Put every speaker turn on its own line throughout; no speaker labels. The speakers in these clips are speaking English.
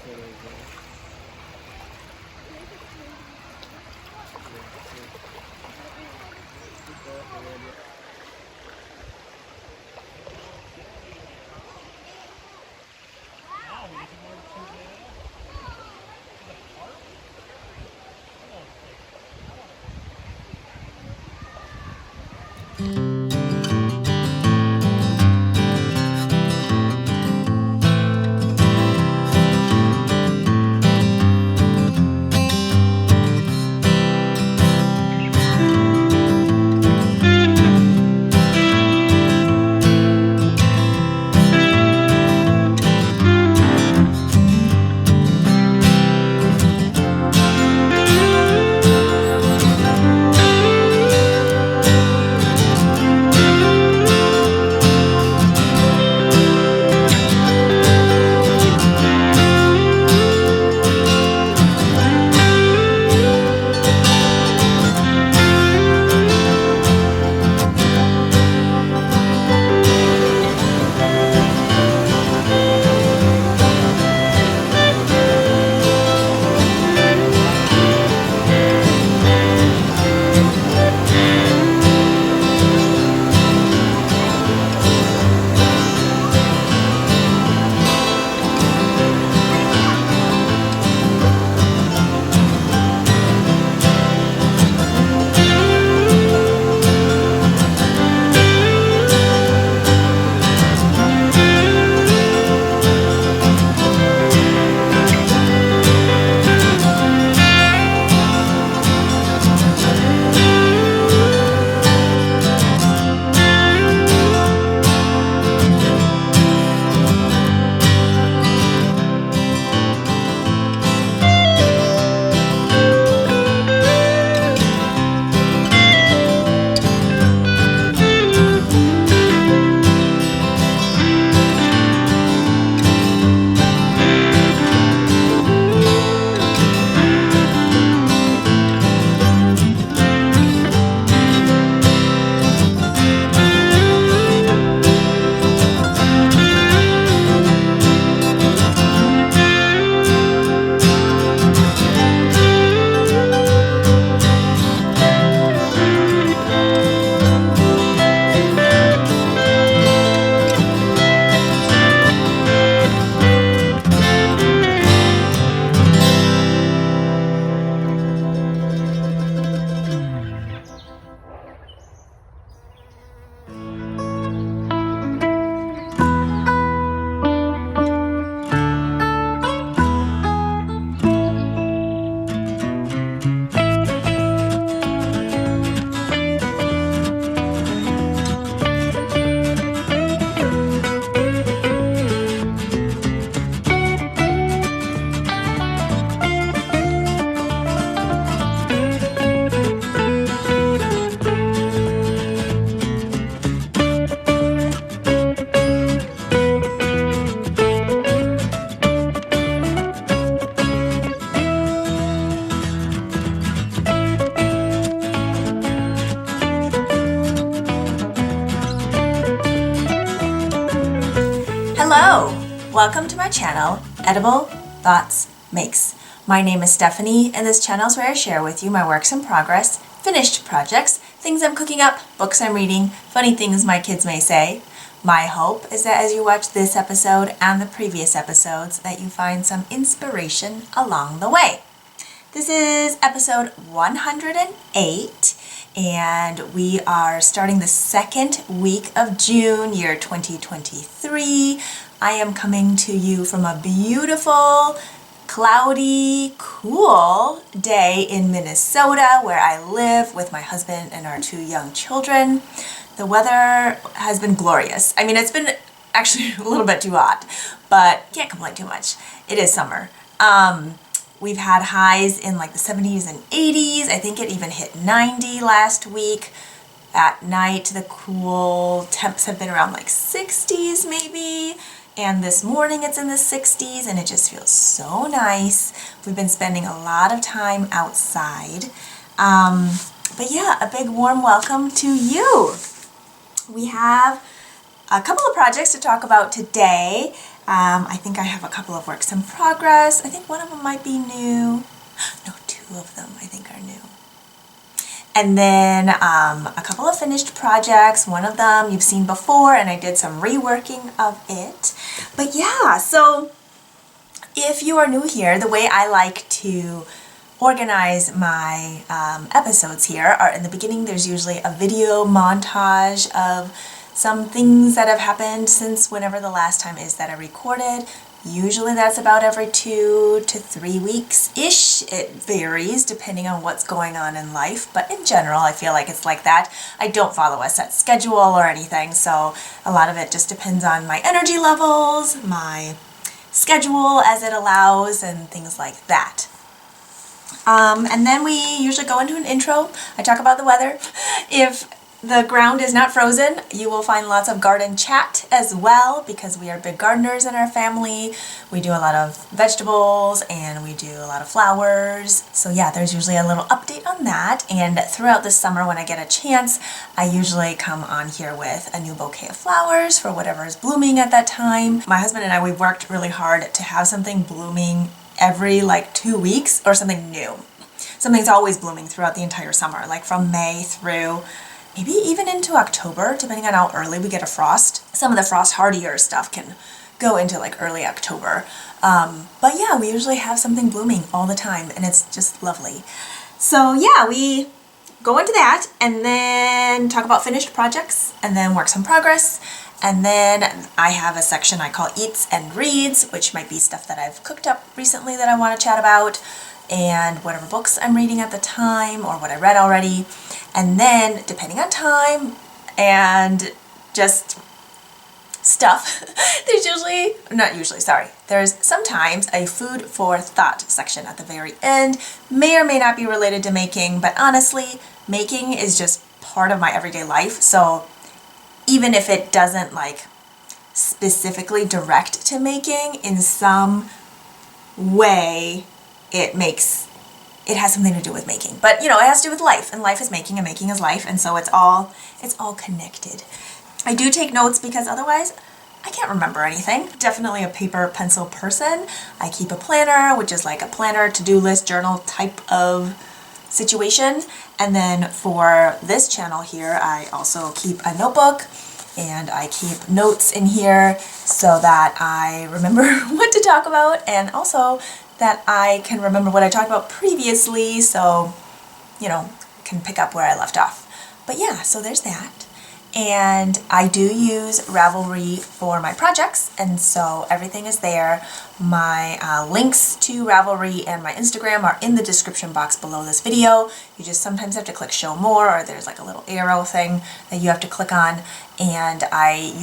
Hello! Welcome to my channel, Edible Thoughts Makes. My name is Stephanie, and this channel is where I share with you my works in progress, finished projects, things I'm cooking up, books I'm reading, funny things my kids may say. My hope is that as you watch this episode and the previous episodes, that you find some inspiration along the way. This is episode 108, and we are starting the second week of June, year 2023. I am coming to you from a beautiful, cloudy, cool day in Minnesota, where I live with my husband and our 2 young children. The weather has been glorious. I mean, it's been actually a little bit too hot, but can't complain too much. It is summer. We've had highs in like the 70s and 80s. I think it even hit 90 last week. At night, the cool temps have been around like 60s maybe. And this morning it's in the 60s, and it just feels so nice. We've been spending a lot of time outside. But yeah, a big warm welcome to you. We have a couple of projects to talk about today. I think I have a couple of works in progress. I think one of them might be new. No, two of them I think are new. And then a couple of finished projects. One of them you've seen before, and I did some reworking of it. But yeah, so if you are new here, the way I like to organize my episodes here are in the beginning there's usually a video montage of some things that have happened since whenever the last time is that I recorded. Usually that's about every 2 to 3 weeks-ish. It varies depending on what's going on in life, but in general I feel like it's like that. I don't follow a set schedule or anything, so a lot of it just depends on my energy levels, my schedule as it allows, and things like that. And then we usually go into an intro. I talk about the weather. If the ground is not frozen, you will find lots of garden chat as well, because we are big gardeners in our family. We do a lot of vegetables and we do a lot of flowers. So yeah, there's usually a little update on that. And throughout the summer when I get a chance, I usually come on here with a new bouquet of flowers for whatever is blooming at that time. My husband and I, we've worked really hard to have something blooming every like 2 weeks, or something new. Something's always blooming throughout the entire summer, like from May through maybe even into October, depending on how early we get a frost. Some of the frost hardier stuff can go into like early October. But yeah, we usually have something blooming all the time, and it's just lovely. So yeah, we go into that and then talk about finished projects and then works in progress. And then I have a section I call Eats and Reads, which might be stuff that I've cooked up recently that I want to chat about, and whatever books I'm reading at the time or what I read already. And then, depending on time and just stuff, there's sometimes a food for thought section at the very end. May or may not be related to making, but honestly, making is just part of my everyday life. So even if it doesn't like specifically direct to making, in some way it has something to do with making. But you know, it has to do with life, and life is making, and making is life, and so it's all connected. I do take notes because otherwise I can't remember anything. Definitely a paper pencil person. I keep a planner, which is like a planner, to-do list, journal type of situation. And then for this channel here, I also keep a notebook and I keep notes in here so that I remember what to talk about, and also that I can remember what I talked about previously, so, you know, can pick up where I left off. But yeah, so there's that. And I do use Ravelry for my projects, and so everything is there. My links to Ravelry and my Instagram are in the description box below this video. You just sometimes have to click show more, or there's like a little arrow thing that you have to click on. And I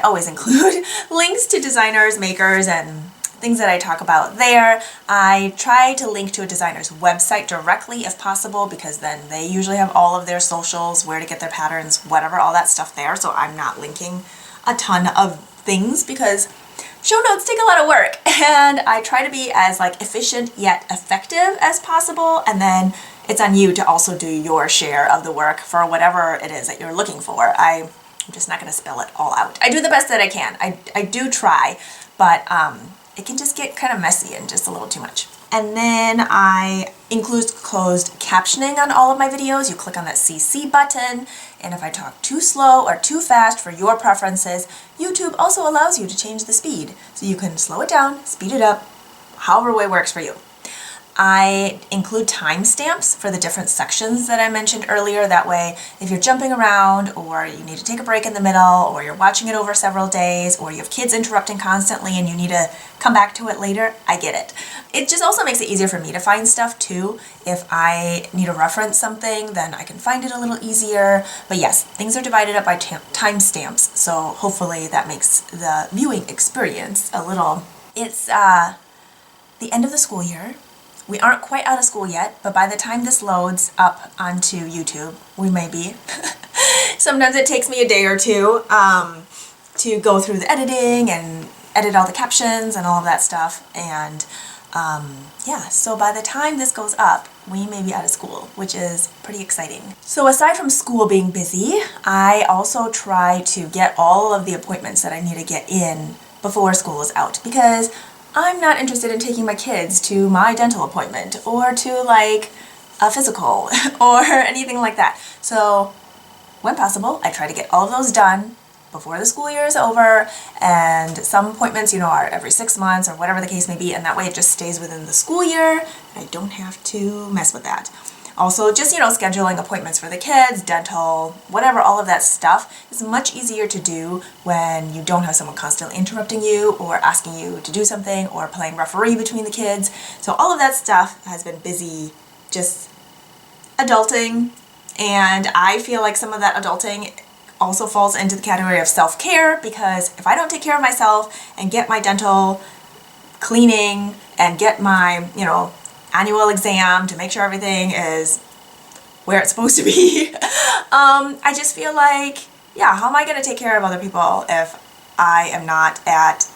always include links to designers, makers, and things that I talk about there. I try to link to a designer's website directly if possible, because then they usually have all of their socials, where to get their patterns, whatever, all that stuff there. So I'm not linking a ton of things because show notes take a lot of work, and I try to be as like efficient yet effective as possible, and then it's on you to also do your share of the work for whatever it is that you're looking for. I'm just not going to spell it all out. I do the best that I can. I do try, but it can just get kind of messy and just a little too much. And then I include closed captioning on all of my videos. You click on that CC button, and if I talk too slow or too fast for your preferences, YouTube also allows you to change the speed. So you can slow it down, speed it up, however way works for you. I include timestamps for the different sections that I mentioned earlier. That way, if you're jumping around, or you need to take a break in the middle, or you're watching it over several days, or you have kids interrupting constantly and you need to come back to it later, I get it. It just also makes it easier for me to find stuff too. If I need to reference something, then I can find it a little easier. But yes, things are divided up by timestamps, so hopefully that makes the viewing experience a little... It's the end of the school year. We aren't quite out of school yet, but by the time this loads up onto YouTube, we may be. Sometimes it takes me a day or two to go through the editing and edit all the captions and all of that stuff. And yeah, so by the time this goes up, we may be out of school, which is pretty exciting. So aside from school being busy, I also try to get all of the appointments that I need to get in before school is out, because I'm not interested in taking my kids to my dental appointment or to like a physical or anything like that. So when possible, I try to get all of those done before the school year is over, and some appointments, you know, are every 6 months or whatever the case may be, and that way it just stays within the school year and I don't have to mess with that. Also, just, you know, scheduling appointments for the kids, dental, whatever, all of that stuff is much easier to do when you don't have someone constantly interrupting you or asking you to do something or playing referee between the kids. So all of that stuff has been busy just adulting, and I feel like some of that adulting also falls into the category of self-care, because if I don't take care of myself and get my dental cleaning and get my, you know, annual exam to make sure everything is where it's supposed to be, I just feel like, yeah, how am I going to take care of other people if I am not at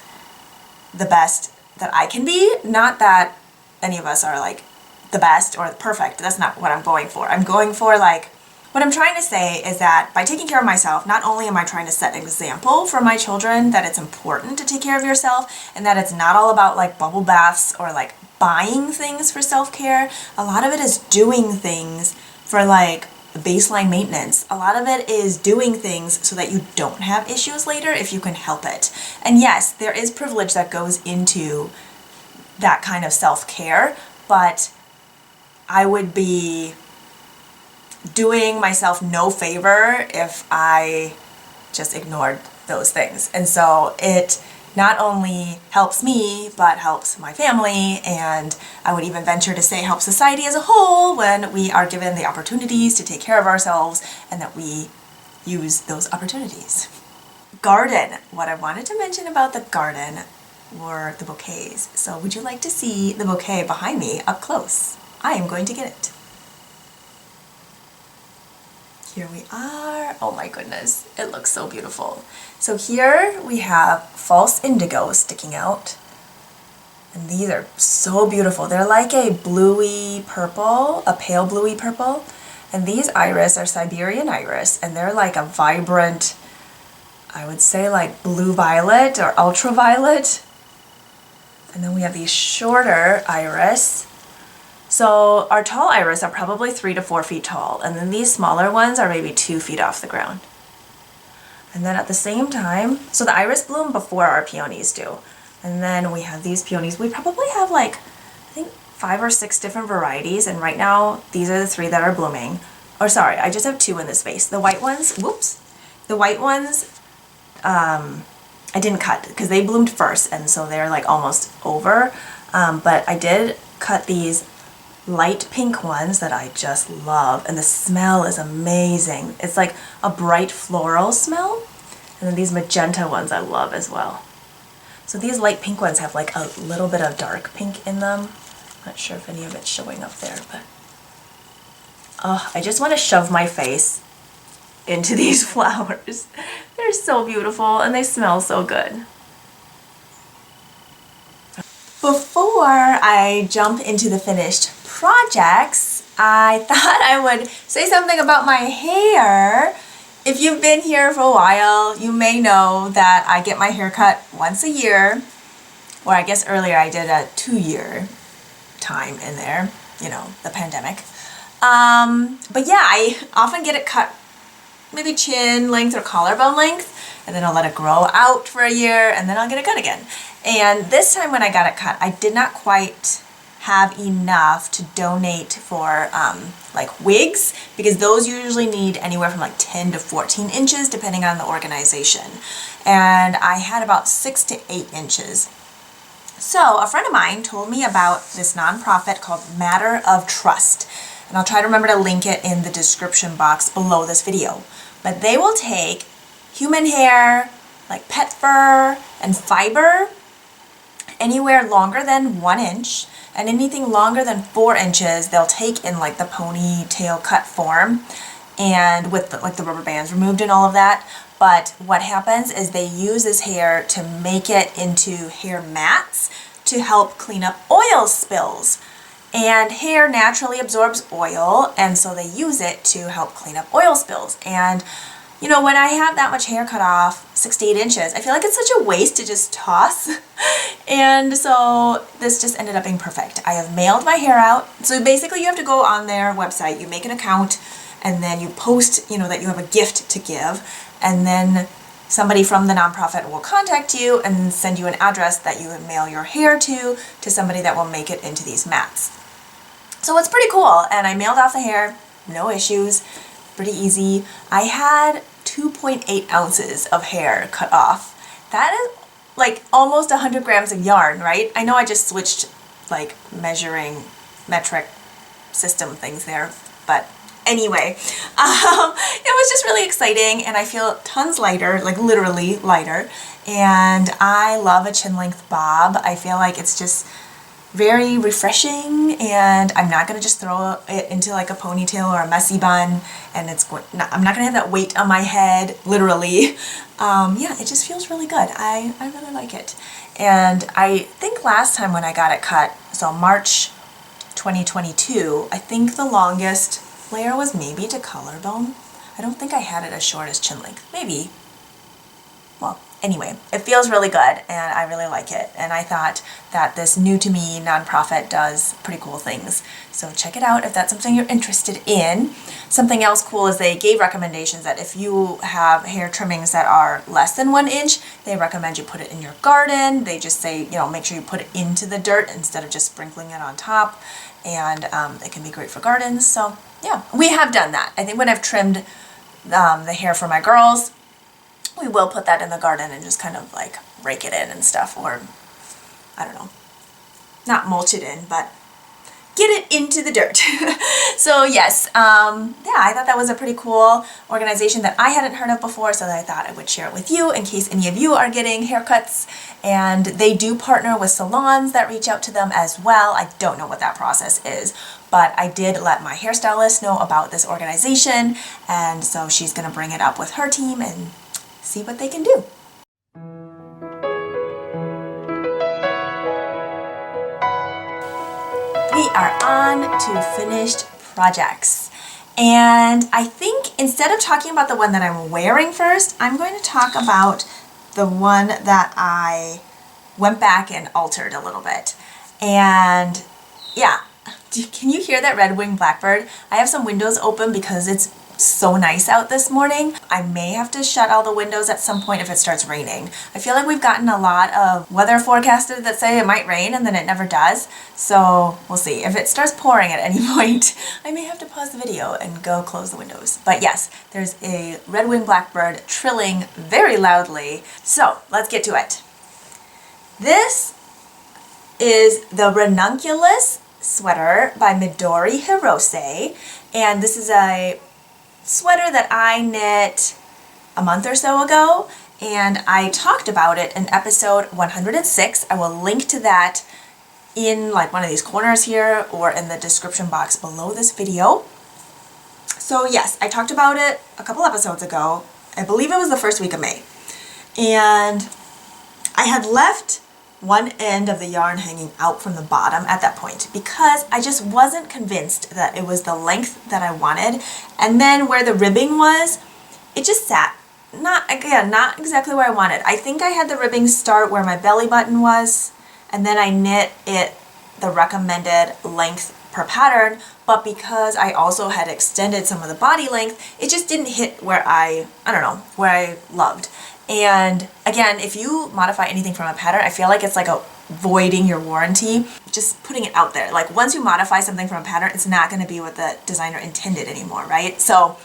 the best that I can be? Not that any of us are like the best or perfect. That's not what I'm going for. I'm going for like, what I'm trying to say is that by taking care of myself, not only am I trying to set an example for my children that it's important to take care of yourself and that it's not all about like bubble baths or like buying things for self-care. A lot of it is doing things for like baseline maintenance. A lot of it is doing things so that you don't have issues later if you can help it. And yes, there is privilege that goes into that kind of self-care, but I would be doing myself no favor if I just ignored those things. And so it not only helps me, but helps my family, and I would even venture to say help society as a whole when we are given the opportunities to take care of ourselves and that we use those opportunities. Garden. What I wanted to mention about the garden were the bouquets. So would you like to see the bouquet behind me up close? I am going to get it. Here we are. Oh my goodness, it looks so beautiful. So here we have false indigo sticking out. And these are so beautiful. They're like a bluey purple, a pale bluey purple. And these iris are Siberian iris, and they're like a vibrant, I would say like blue violet or ultraviolet. And then we have these shorter iris. So our tall iris are probably 3 to 4 feet tall, and then these smaller ones are maybe 2 feet off the ground. And then at the same time, so the iris bloom before our peonies do. And then we have these peonies. We probably have like, I think 5 or 6 different varieties, and right now these are the 3 that are blooming. Or sorry, I just have 2 in this vase. The white ones, whoops, the white ones I didn't cut because they bloomed first, and so they're like almost over. But I did cut these light pink ones that I just love, and the smell is amazing. It's like a bright floral smell. And then these magenta ones I love as well. So these light pink ones have like a little bit of dark pink in them. Not sure if any of it's showing up there, but oh, I just want to shove my face into these flowers. They're so beautiful and they smell so good. Before I jump into the finished projects, I thought I would say something about my hair. If you've been here for a while, you may know that I get my hair cut once a year, or I guess earlier I did a 2-year time in there, you know, the pandemic. But yeah, I often get it cut maybe chin length or collarbone length, and then I'll let it grow out for a year, and then I'll get it cut again. And this time when I got it cut, I did not quite have enough to donate for like wigs, because those usually need anywhere from like 10 to 14 inches depending on the organization. And I had about 6 to 8 inches. So a friend of mine told me about this nonprofit called Matter of Trust. And I'll try to remember to link it in the description box below this video. But they will take human hair, like pet fur and fiber, anywhere longer than 1 inch, and anything longer than 4 inches they'll take in like the ponytail cut form, and with like the rubber bands removed and all of that. But what happens is they use this hair to make it into hair mats to help clean up oil spills. And hair naturally absorbs oil, and so they use it to help clean up oil spills. And you know, when I have that much hair cut off, 6 to 8 inches, I feel like it's such a waste to just toss. And so this just ended up being perfect. I have mailed my hair out. So basically you have to go on their website, you make an account, and then you post, you know, that you have a gift to give, and then somebody from the nonprofit will contact you and send you an address that you would mail your hair to somebody that will make it into these mats. So it's pretty cool, and I mailed off the hair, no issues, pretty easy. I had 2.8 ounces of hair cut off. That is like almost 100 grams of yarn, right? I know I just switched like measuring metric system things there, but anyway, it was just really exciting, and I feel tons lighter, like literally lighter, and I love a chin length bob. I feel like it's just very refreshing, and I'm not going to just throw it into like a ponytail or a messy bun, and I'm not going to have that weight on my head, literally. Yeah, it just feels really good. I really like it. And I think last time when I got it cut, so March 2022, I think the longest layer was maybe to collarbone. I don't think I had it as short as chin length. Maybe. Well, anyway, it feels really good, and I really like it. And I thought that this new to me nonprofit does pretty cool things. So check it out if that's something you're interested in. Something else cool is they gave recommendations that if you have hair trimmings that are less than 1 inch, they recommend you put it in your garden. They just say, you know, make sure you put it into the dirt instead of just sprinkling it on top. And it can be great for gardens. So yeah, we have done that. I think when I've trimmed the hair for my girls, we will put that in the garden and just kind of like rake it in and stuff, or I don't know, not mulch it in, but get it into the dirt. So yes, yeah, I thought that was a pretty cool organization that I hadn't heard of before, so I thought I would share it with you in case any of you are getting haircuts. And they do partner with salons that reach out to them as well. I don't know what that process is, but I did let my hairstylist know about this organization, and so she's going to bring it up with her team and see what they can do. We are on to finished projects. And I think instead of talking about the one that I'm wearing first, I'm going to talk about the one that I went back and altered a little bit. And yeah, can you hear that red-winged blackbird? I have some windows open because it's so nice out this morning. I may have to shut all the windows at some point if it starts raining. I feel like we've gotten a lot of weather forecasters that say it might rain and then it never does. So we'll see. If it starts pouring at any point, I may have to pause the video and go close the windows. But yes, there's a red-winged blackbird trilling very loudly. So let's get to it. This is the Ranunculus sweater by Midori Hirose, and this is a sweater that I knit a month or so ago, and I talked about it in episode 106. I will link to that in like one of these corners here or in the description box below this video. So yes, I talked about it a couple episodes ago. I believe it was the first week of May, and I had left one end of the yarn hanging out from the bottom at that point because I just wasn't convinced that it was the length that I wanted. And then where the ribbing was, it just sat not exactly where I wanted. I think I had the ribbing start where my belly button was, and then I knit it the recommended length per pattern, but because I also had extended some of the body length, it just didn't hit where I don't know, where I loved. And again, if you modify anything from a pattern, I feel like it's like voiding your warranty, just putting it out there. Like once you modify something from a pattern, it's not going to be what the designer intended anymore, right? So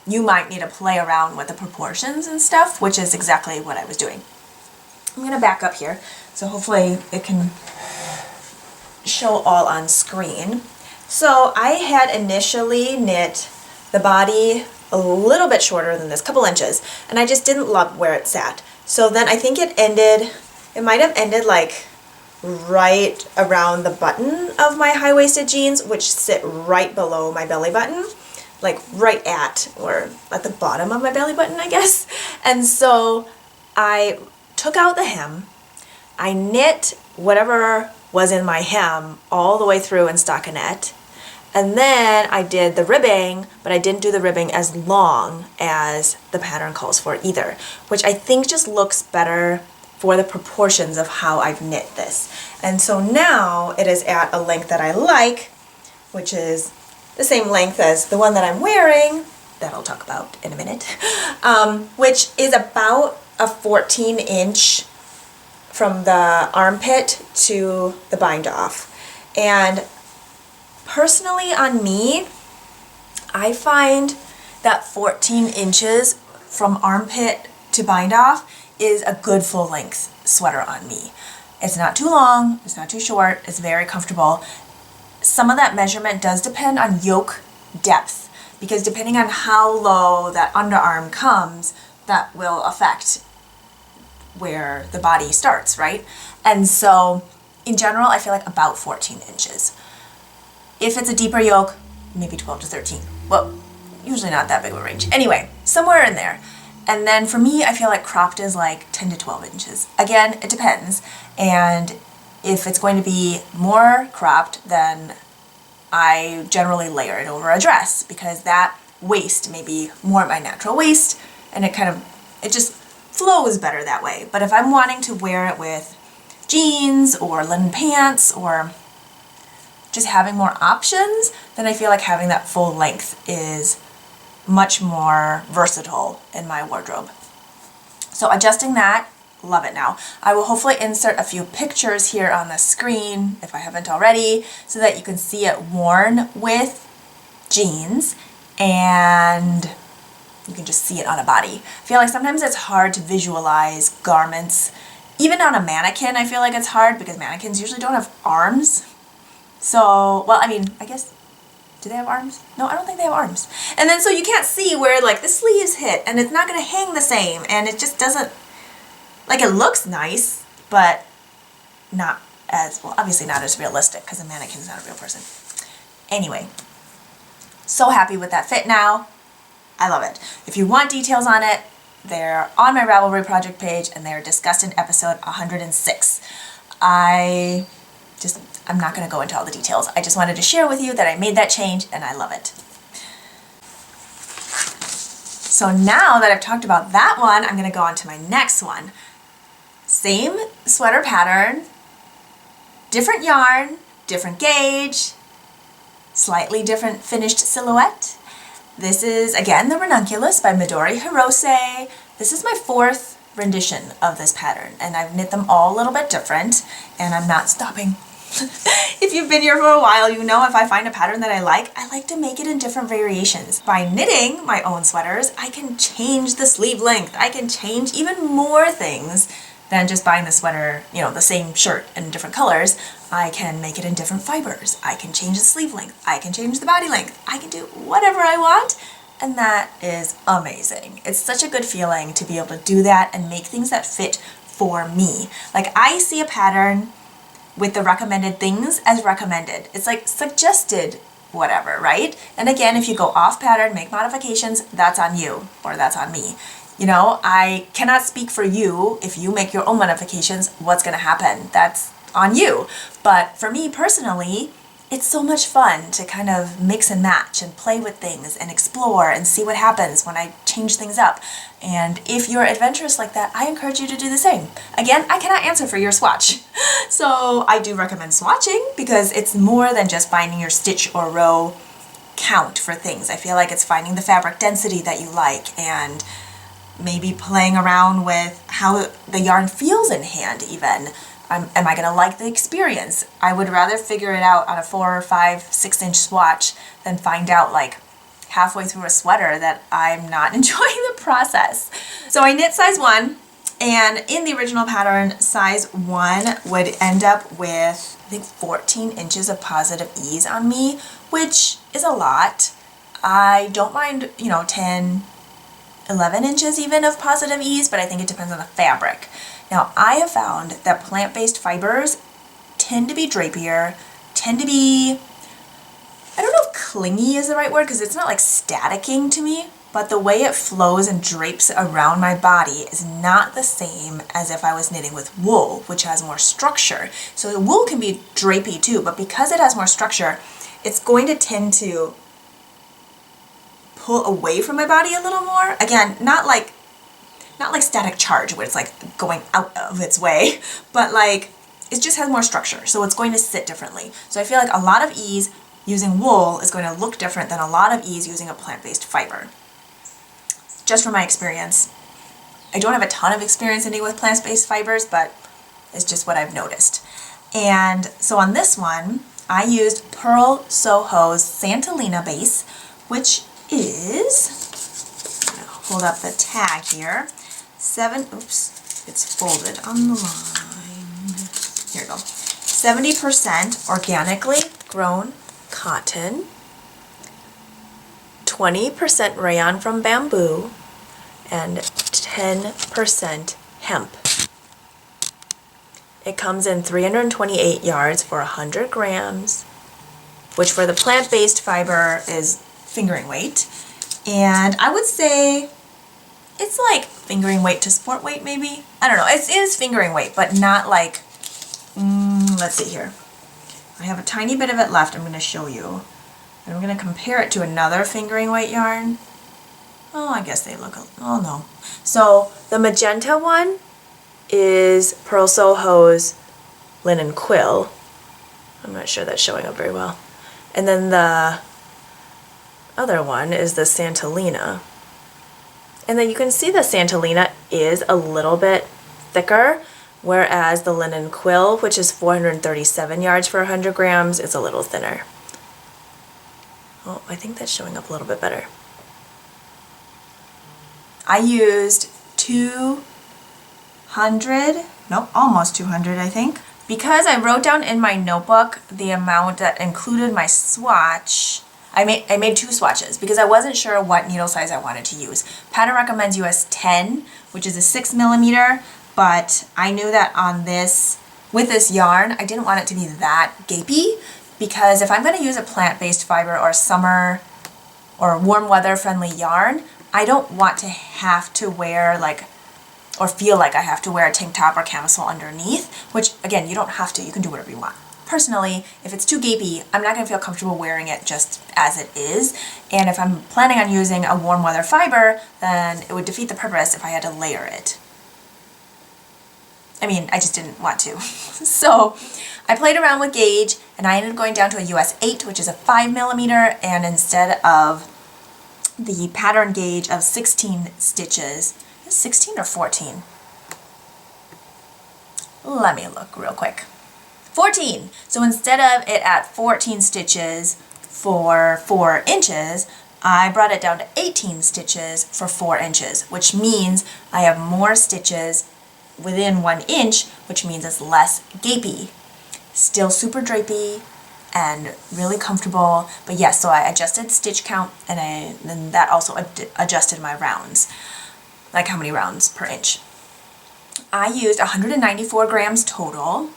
you might need to play around with the proportions and stuff, which is exactly what I was doing. I'm going to back up here, so hopefully it can show all on screen. So I had initially knit the body a little bit shorter than this, couple inches, and I just didn't love where it sat. So then I think it might have ended like right around the button of my high-waisted jeans, which sit right below my belly button, like right at, or at the bottom of my belly button, I guess. And so I took out the hem, I knit whatever was in my hem all the way through in stockinette. And then I did the ribbing, but I didn't do the ribbing as long as the pattern calls for either, which I think just looks better for the proportions of how I've knit this. And so now it is at a length that I like, which is the same length as the one that I'm wearing, that I'll talk about in a minute, which is about a 14-inch from the armpit to the bind off. And personally on me, I find that 14 inches from armpit to bind off is a good full length sweater on me. It's not too long, it's not too short, it's very comfortable. Some of that measurement does depend on yoke depth, because depending on how low that underarm comes, that will affect where the body starts, right? And so in general, I feel like about 14 inches. If it's a deeper yoke, maybe 12 to 13. Well, usually not that big of a range. Anyway, somewhere in there. And then for me, I feel like cropped is like 10 to 12 inches. Again, it depends. And if it's going to be more cropped, then I generally layer it over a dress, because that waist may be more my natural waist, and it just flows better that way. But if I'm wanting to wear it with jeans or linen pants or just having more options, then I feel like having that full length is much more versatile in my wardrobe. So adjusting that, love it now. I will hopefully insert a few pictures here on the screen, if I haven't already, so that you can see it worn with jeans and you can just see it on a body. I feel like sometimes it's hard to visualize garments. Even on a mannequin, I feel like it's hard because mannequins usually don't have arms. So, well, I mean, I guess, do they have arms? No, I don't think they have arms. And then so you can't see where like the sleeves hit, and it's not gonna hang the same, and it just doesn't, like, it looks nice, but not as, well, obviously not as realistic, because a mannequin is not a real person. Anyway, so happy with that fit now. I love it. If you want details on it, they're on my Ravelry project page, and they're discussed in episode 106. I'm not going to go into all the details. I just wanted to share with you that I made that change, and I love it. So now that I've talked about that one, I'm going to go on to my next one. Same sweater pattern, different yarn, different gauge, slightly different finished silhouette. This is, again, the Ranunculus by Midori Hirose. This is my 4th rendition of this pattern, and I've knit them all a little bit different, and I'm not stopping. If you've been here for a while, you know if I find a pattern that I like to make it in different variations. By knitting my own sweaters, I can change the sleeve length. I can change even more things than just buying the sweater, you know, the same shirt in different colors. I can make it in different fibers. I can change the sleeve length. I can change the body length. I can do whatever I want, and that is amazing. It's such a good feeling to be able to do that and make things that fit for me. Like, I see a pattern with the recommended things as recommended. It's like suggested whatever, right? And again, if you go off pattern, make modifications, that's on you, or that's on me. You know, I cannot speak for you. If you make your own modifications, what's gonna happen? That's on you. But for me personally, it's so much fun to kind of mix and match and play with things and explore and see what happens when I change things up. And if you're adventurous like that, I encourage you to do the same. Again, I cannot answer for your swatch. So I do recommend swatching, because it's more than just finding your stitch or row count for things. I feel like it's finding the fabric density that you like, and maybe playing around with how the yarn feels in hand even. Am I going to like the experience? I would rather figure it out on a 4 or 5, 6-inch swatch than find out like halfway through a sweater that I'm not enjoying the process. So I knit size 1, and in the original pattern, size 1 would end up with, I think, 14 inches of positive ease on me, which is a lot. I don't mind, 10, 11 inches even of positive ease, but I think it depends on the fabric. Now, I have found that plant-based fibers tend to be drapier, tend to be, I don't know if clingy is the right word, because it's not like staticking to me. but the way it flows and drapes around my body is not the same as if I was knitting with wool, which has more structure. So the wool can be drapey too, but because it has more structure, it's going to tend to pull away from my body a little more. Again, not like static charge where it's like going out of its way, but like it just has more structure, so it's going to sit differently. So I feel like a lot of ease using wool is going to look different than a lot of ease using a plant-based fiber. Just from my experience. I don't have a ton of experience knitting with plant-based fibers, but it's just what I've noticed. And so on this one, I used Purl Soho's Santalina base, which is, I'm gonna hold up the tag here, it's folded on the line. Here we go. 70% organically grown cotton, 20% rayon from bamboo, and 10% hemp. It comes in 328 yards for 100 grams, which for the plant-based fiber is fingering weight. And I would say it's like fingering weight to sport weight maybe. I don't know, it is fingering weight, but not like, let's see here. I have a tiny bit of it left I'm going to show you. And I'm going to compare it to another fingering weight yarn. Oh, I guess they look, oh no. So the magenta one is Purl Soho's Linen Quill. I'm not sure that's showing up very well. And then the other one is the Santalina. And then you can see the Santalina is a little bit thicker, whereas the Linen Quill, which is 437 yards for 100 grams, is a little thinner. Oh, I think that's showing up a little bit better. I used almost 200, I think. Because I wrote down in my notebook the amount that included my swatch, I made 2 swatches because I wasn't sure what needle size I wanted to use. Pattern recommends US 10, which is a 6mm, but I knew that on this, with this yarn, I didn't want it to be that gapey, because if I'm going to use a plant-based fiber or summer or warm weather friendly yarn, I don't want to have to wear like, or feel like I have to wear a tank top or camisole underneath, which again, you don't have to, you can do whatever you want. Personally, if it's too gapey, I'm not going to feel comfortable wearing it just as it is, and if I'm planning on using a warm weather fiber, then it would defeat the purpose if I had to layer it. I mean, I just didn't want to. So I played around with gauge, and I ended up going down to a US 8, which is a 5mm, and instead of the pattern gauge of 16 stitches, 16 or 14? Let me look real quick. 14! So instead of it at 14 stitches for 4 inches, I brought it down to 18 stitches for 4 inches, which means I have more stitches within 1 inch, which means it's less gapey. Still super drapey and really comfortable, but yes, so I adjusted stitch count, and then that also adjusted my rounds, like how many rounds per inch. I used 194 grams total,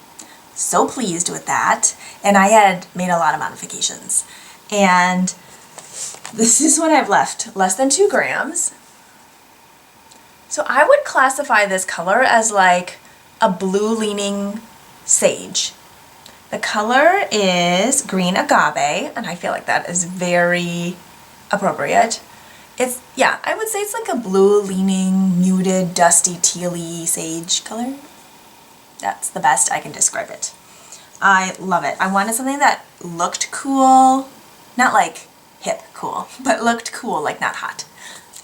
so pleased with that, and I had made a lot of modifications. And this is what I've left, less than 2 grams. So I would classify this color as like a blue leaning sage. The color is green agave, and I feel like that is very appropriate. It's, yeah, I would say it's like a blue leaning, muted, dusty, tealy sage color. That's the best I can describe it. I love it. I wanted something that looked cool, not like hip cool, but looked cool, like not hot.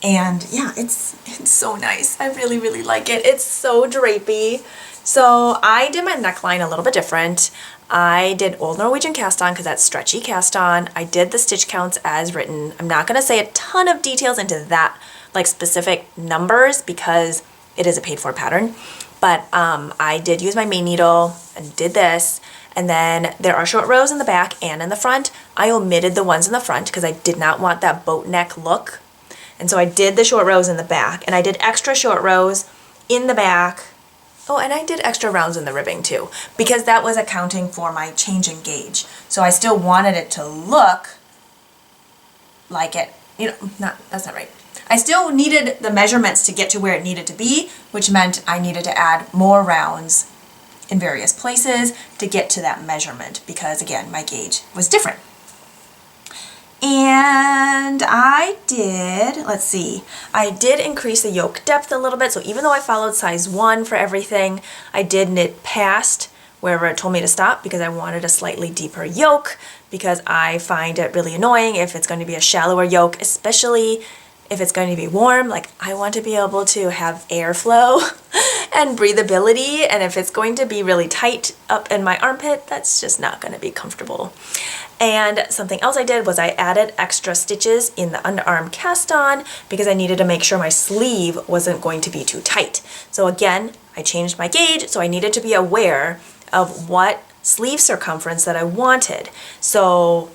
And yeah, it's so nice. I really, really like it. It's so drapey. So I did my neckline a little bit different. I did Old Norwegian cast on because that's stretchy cast on. I did the stitch counts as written. I'm not going to say a ton of details into that, like specific numbers, because it is a paid for pattern. But I did use my main needle and did this. And then there are short rows in the back and in the front. I omitted the ones in the front because I did not want that boat neck look. And so I did the short rows in the back, and I did extra short rows in the back. Oh, and I did extra rounds in the ribbing too, because that was accounting for my change in gauge. So I still wanted it to look like it, you know, that's not right. I still needed the measurements to get to where it needed to be, which meant I needed to add more rounds in various places to get to that measurement because, again, my gauge was different. And I did increase the yoke depth a little bit. So even though I followed size 1 for everything, I did knit past wherever it told me to stop because I wanted a slightly deeper yoke, because I find it really annoying if it's going to be a shallower yoke, especially if it's going to be warm. Like, I want to be able to have airflow and breathability, and if it's going to be really tight up in my armpit, that's just not going to be comfortable. And something else I did was I added extra stitches in the underarm cast on because I needed to make sure my sleeve wasn't going to be too tight. So again, I changed my gauge, so I needed to be aware of what sleeve circumference that I wanted. So,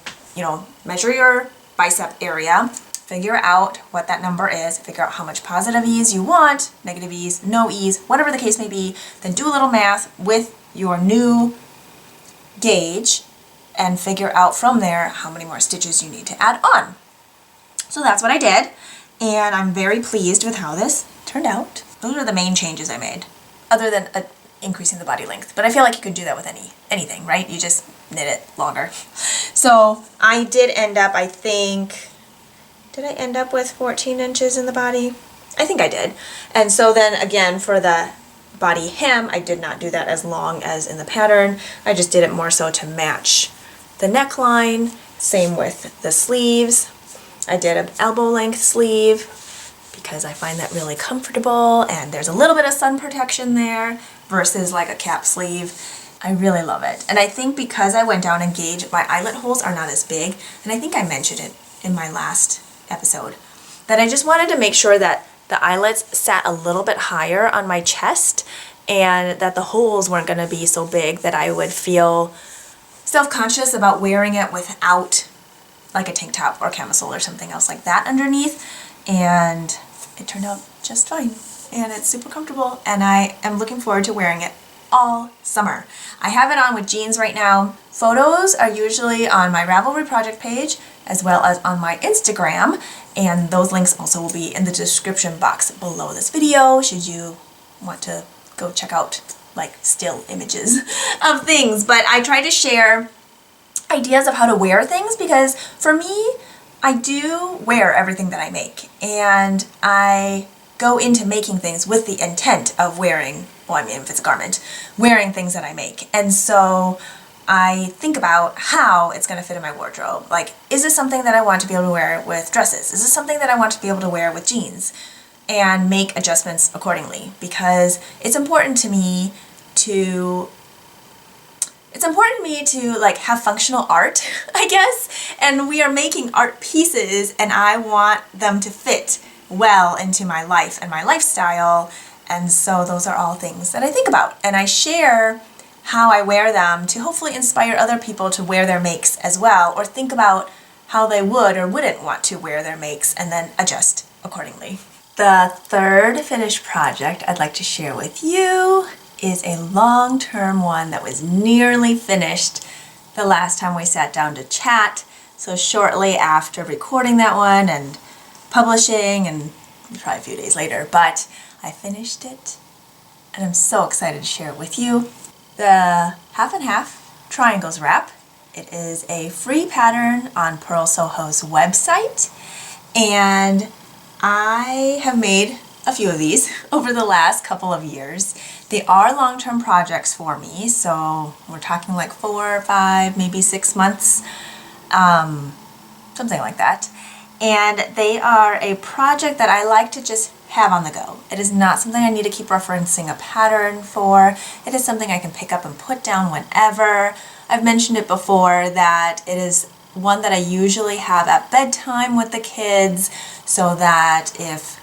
measure your bicep area, figure out what that number is, figure out how much positive ease you want, negative ease, no ease, whatever the case may be, then do a little math with your new gauge and figure out from there how many more stitches you need to add on. So that's what I did, and I'm very pleased with how this turned out. Those are the main changes I made, other than increasing the body length. But I feel like you could do that with anything, right? You just knit it longer. So I did end up, did I end up with 14 inches in the body? I think I did. And so then again, for the body hem, I did not do that as long as in the pattern. I just did it more so to match the neckline. Same with the sleeves. I did an elbow length sleeve because I find that really comfortable, and there's a little bit of sun protection there versus like a cap sleeve. I really love it. And I think because I went down and gauged, my eyelet holes are not as big, and I think I mentioned it in my last episode, that I just wanted to make sure that the eyelets sat a little bit higher on my chest and that the holes weren't going to be so big that I would feel self-conscious about wearing it without like a tank top or camisole or something else like that underneath. And it turned out just fine, and it's super comfortable, and I am looking forward to wearing it all summer. I have it on with jeans right now. Photos are usually on my Ravelry project page as well as on my Instagram, and those links also will be in the description box below this video should you want to go check out like still images of things. But I try to share ideas of how to wear things because for me, I do wear everything that I make, and I go into making things with the intent of wearing, well, I mean, if it's a garment, wearing things that I make. And so I think about how it's going to fit in my wardrobe. Like, is this something that I want to be able to wear with dresses? Is this something that I want to be able to wear with jeans? And make adjustments accordingly, because it's important to me to like have functional art, I guess, and we are making art pieces, and I want them to fit well into my life and my lifestyle. And so those are all things that I think about, and I share how I wear them to hopefully inspire other people to wear their makes as well, or think about how they would or wouldn't want to wear their makes and then adjust accordingly. The third finished project I'd like to share with you is a long-term one that was nearly finished the last time we sat down to chat. So shortly after recording that one and publishing, and probably a few days later, but I finished it and I'm so excited to share it with you. The Half and Half Triangles Wrap. It is a free pattern on Purl Soho's website, and I have made a few of these over the last couple of years. They are long-term projects for me, so we're talking like 4 or 5, maybe 6 months, something like that. And they are a project that I like to just have on the go. It is not something I need to keep referencing a pattern for. It is something I can pick up and put down whenever. I've mentioned it before that it is one that I usually have at bedtime with the kids, so that if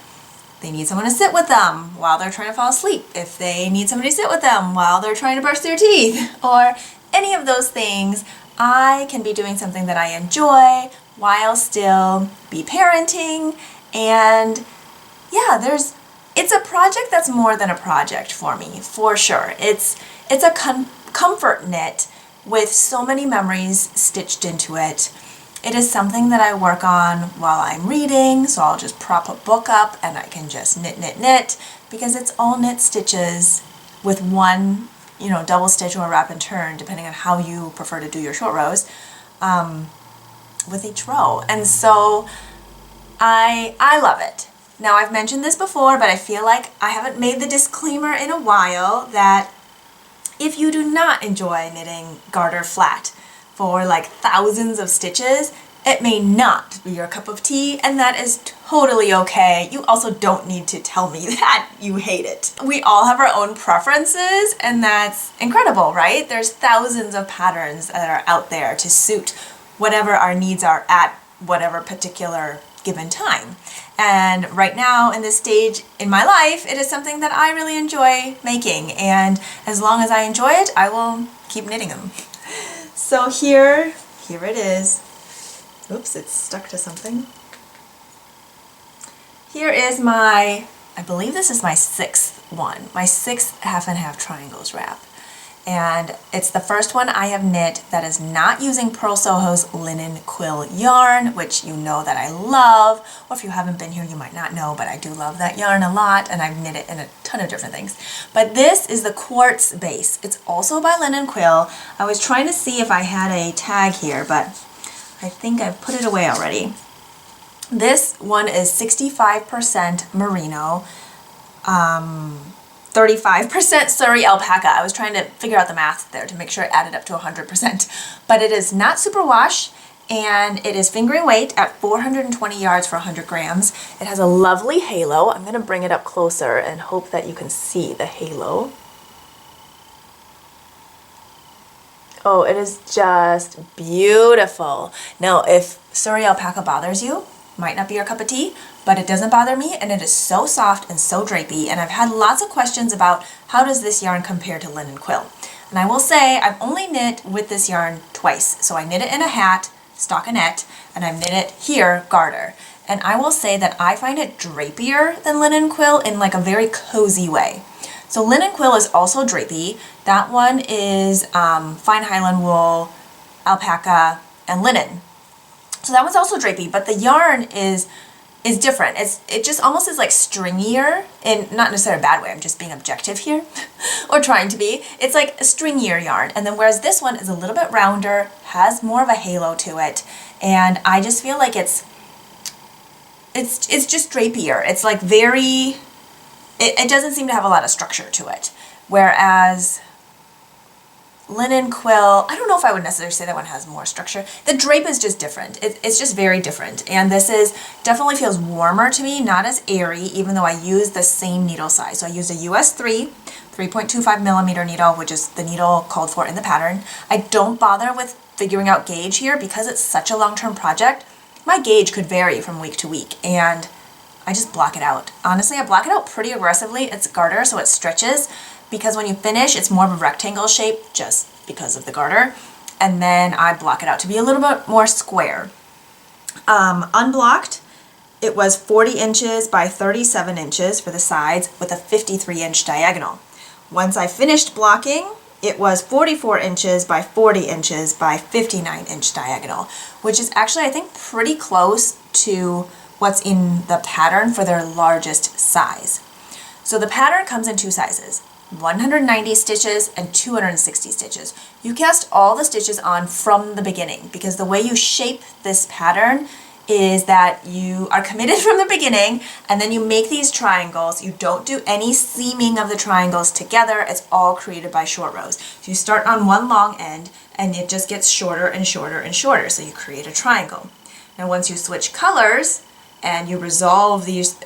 they need someone to sit with them while they're trying to fall asleep, if they need somebody to sit with them while they're trying to brush their teeth, or any of those things, I can be doing something that I enjoy while still be parenting. And yeah, it's a project that's more than a project for me, for sure. It's a comfort knit with so many memories stitched into it. It is something that I work on while I'm reading, so I'll just prop a book up and I can just knit, knit, knit, because it's all knit stitches with one, double stitch or wrap and turn, depending on how you prefer to do your short rows, with each row. And so I love it. Now, I've mentioned this before, but I feel like I haven't made the disclaimer in a while that if you do not enjoy knitting garter flat for like thousands of stitches, it may not be your cup of tea, and that is totally okay. You also don't need to tell me that you hate it. We all have our own preferences, and that's incredible, right? There's thousands of patterns that are out there to suit whatever our needs are at whatever particular given time. And right now, in this stage in my life, it is something that I really enjoy making, and as long as I enjoy it, I will keep knitting them. So here it is. Oops, it's stuck to something. Here is I believe this is my sixth one, my sixth half and half triangles wrap. And it's the first one I have knit that is not using Purl Soho's linen quill yarn, which you know that I love, or if you haven't been here you might not know, but I do love that yarn a lot, and I've knit it in a ton of different things. But this is the quartz base. It's also by Linen Quill. I was trying to see if I had a tag here, but I think I've put it away already. This one is 65% merino, 35% Surrey alpaca. I was trying to figure out the math there to make sure it added up to 100%. But it is not superwash, and it is fingering weight at 420 yards for 100 grams. It has a lovely halo. I'm going to bring it up closer and hope that you can see the halo. Oh, it is just beautiful. Now, if Surrey alpaca bothers you, might not be your cup of tea, but it doesn't bother me, and it is so soft and so drapey, and I've had lots of questions about how does this yarn compare to Linen Quill. And I will say I've only knit with this yarn twice. So I knit it in a hat, stockinette, and I've knit it here, garter. And I will say that I find it drapier than Linen Quill in like a very cozy way. So Linen Quill is also drapey. That one is fine Highland wool, alpaca, and linen. So that one's also drapey, but the yarn is different. It just almost is like stringier, in not necessarily a bad way, I'm just being objective here, or trying to be. It's like a stringier yarn, and then whereas this one is a little bit rounder, has more of a halo to it, and I just feel like it's just drapier. It's like very, it doesn't seem to have a lot of structure to it, whereas Linen Quill, I don't know if I would necessarily say that one has more structure. The drape is just different. It's just very different. And this definitely feels warmer to me, not as airy, even though I use the same needle size. So I used a US 3.25 millimeter needle, which is the needle called for in the pattern. I don't bother with figuring out gauge here because it's such a long-term project. My gauge could vary from week to week, and I just block it out. Honestly, I block it out pretty aggressively. It's garter, so it stretches, because when you finish, it's more of a rectangle shape just because of the garter. And then I block it out to be a little bit more square. Unblocked, it was 40 inches by 37 inches for the sides with a 53-inch diagonal. Once I finished blocking, it was 44 inches by 40 inches by 59-inch diagonal, which is actually, I think, pretty close to what's in the pattern for their largest size. So the pattern comes in two sizes, 190 stitches and 260 stitches. You cast all the stitches on from the beginning, because the way you shape this pattern is that you are committed from the beginning, and then you make these triangles. You don't do any seaming of the triangles together. It's all created by short rows. So you start on one long end, and it just gets shorter and shorter and shorter, so you create a triangle. Now once you switch colors and you resolve these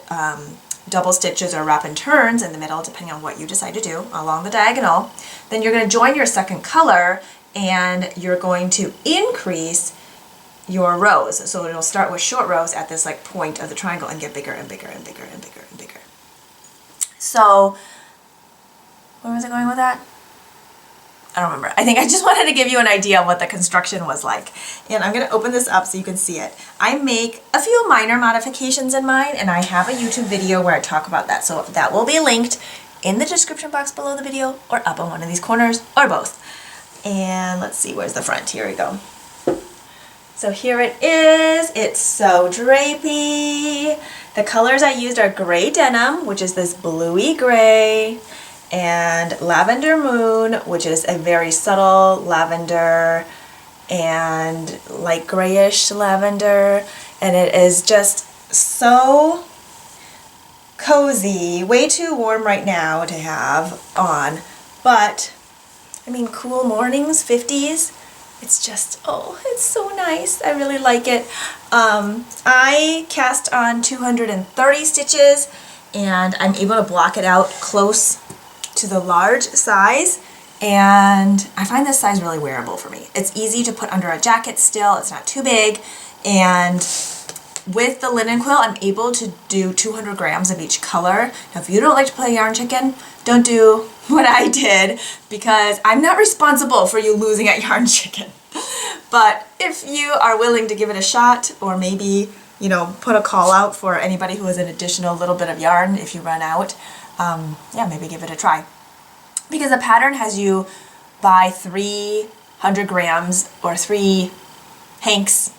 double stitches or wrap and turns in the middle, depending on what you decide to do along the diagonal, then you're going to join your second color, and you're going to increase your rows. So it'll start with short rows at this like point of the triangle and get bigger and bigger and bigger and bigger and bigger. So where was I going with that? I don't remember. I think I just wanted to give you an idea of what the construction was like. And I'm going to open this up so you can see it. I make a few minor modifications in mine, and I have a YouTube video where I talk about that. So that will be linked in the description box below the video, or up on one of these corners, or both. And let's see, where's the front? Here we go. So here it is. It's so drapey. The colors I used are gray denim, which is this bluey gray, and lavender moon, which is a very subtle lavender and light grayish lavender. And it is just so cozy, way too warm right now to have on, but I mean, cool mornings, 50s, it's just, oh, it's so nice. I really like it. I cast on 230 stitches, and I'm able to block it out close to the large size, and I find this size really wearable for me. It's easy to put under a jacket still, it's not too big, and with the linen quilt, I'm able to do 200 grams of each color. Now, if you don't like to play yarn chicken, don't do what I did, because I'm not responsible for you losing at yarn chicken. But if you are willing to give it a shot, or maybe, you know, put a call out for anybody who has an additional little bit of yarn if you run out, yeah, maybe give it a try. Because the pattern has you buy 300 grams or 3 skeins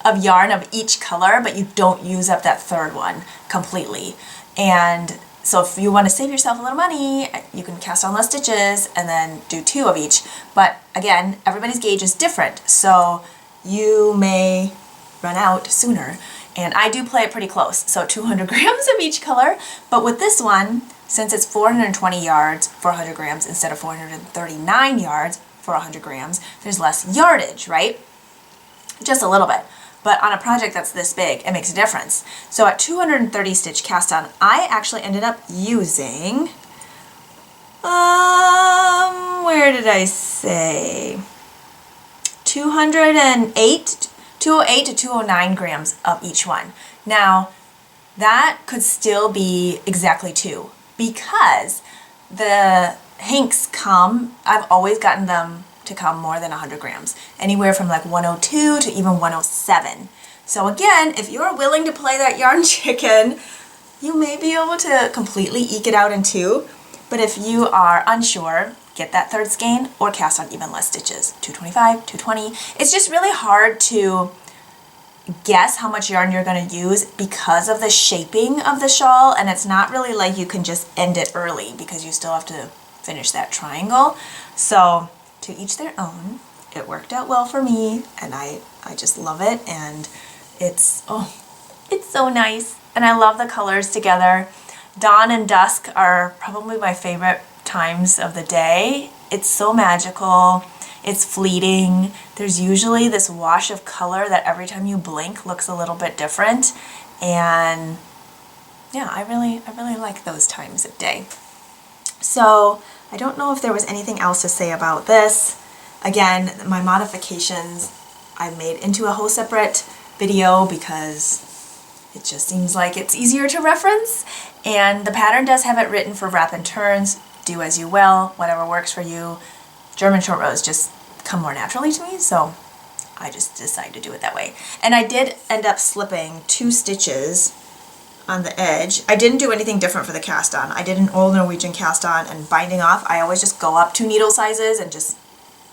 of yarn of each color, but you don't use up that third one completely. And so if you want to save yourself a little money, you can cast on less stitches and then do 2 of each. But again, everybody's gauge is different, so you may run out sooner. And I do play it pretty close, so 200 grams of each color. But with this one, since it's 420 yards for 100 grams instead of 439 yards for 100 grams, there's less yardage, right? Just a little bit. But on a project that's this big, it makes a difference. So at 230 stitch cast on, I actually ended up using, where did I say? 208 to 209 grams of each one. Now, that could still be exactly 2, because the hanks come, I've always gotten them to come more than 100 grams, anywhere from like 102 to even 107. So again, if you're willing to play that yarn chicken, you may be able to completely eke it out in 2, but if you are unsure, get that third skein or cast on even less stitches, 225, 220. It's just really hard to guess how much yarn you're going to use because of the shaping of the shawl, and it's not really like you can just end it early because you still have to finish that triangle. So to each their own. It worked out well for me, and I just love it, and it's so nice, and I love the colors together. Dawn and dusk are probably my favorite times of the day. It's so magical, it's fleeting. There's usually this wash of color that every time you blink looks a little bit different, and yeah, I really like those times of day. So I don't know if there was anything else to say about this. Again, my modifications I made into a whole separate video because it just seems like it's easier to reference, and the pattern does have it written for wrap and turns. Do as you will, whatever works for you. German short rows just come more naturally to me, so I just decided to do it that way. And I did end up slipping 2 stitches on the edge. I didn't do anything different for the cast on. I did an old Norwegian cast on, and binding off, I always just go up 2 needle sizes and just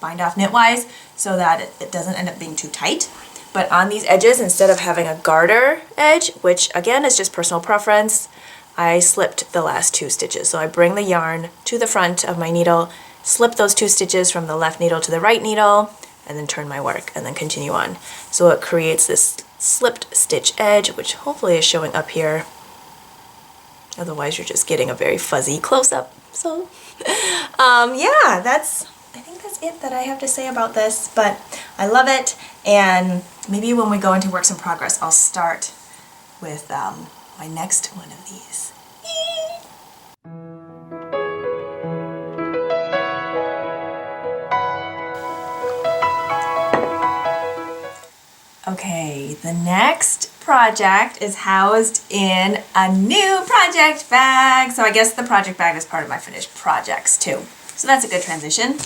bind off knitwise so that it doesn't end up being too tight. But on these edges, instead of having a garter edge, which again is just personal preference, I slipped the last 2 stitches. So I bring the yarn to the front of my needle, slip those 2 stitches from the left needle to the right needle, and then turn my work and then continue on. So it creates this slipped stitch edge, which hopefully is showing up here. Otherwise you're just getting a very fuzzy close-up. So yeah, I think that's it that I have to say about this, but I love it, and maybe when we go into works in progress, I'll start with my next one of these. Okay, the next project is housed in a new project bag. So I guess the project bag is part of my finished projects too. So that's a good transition.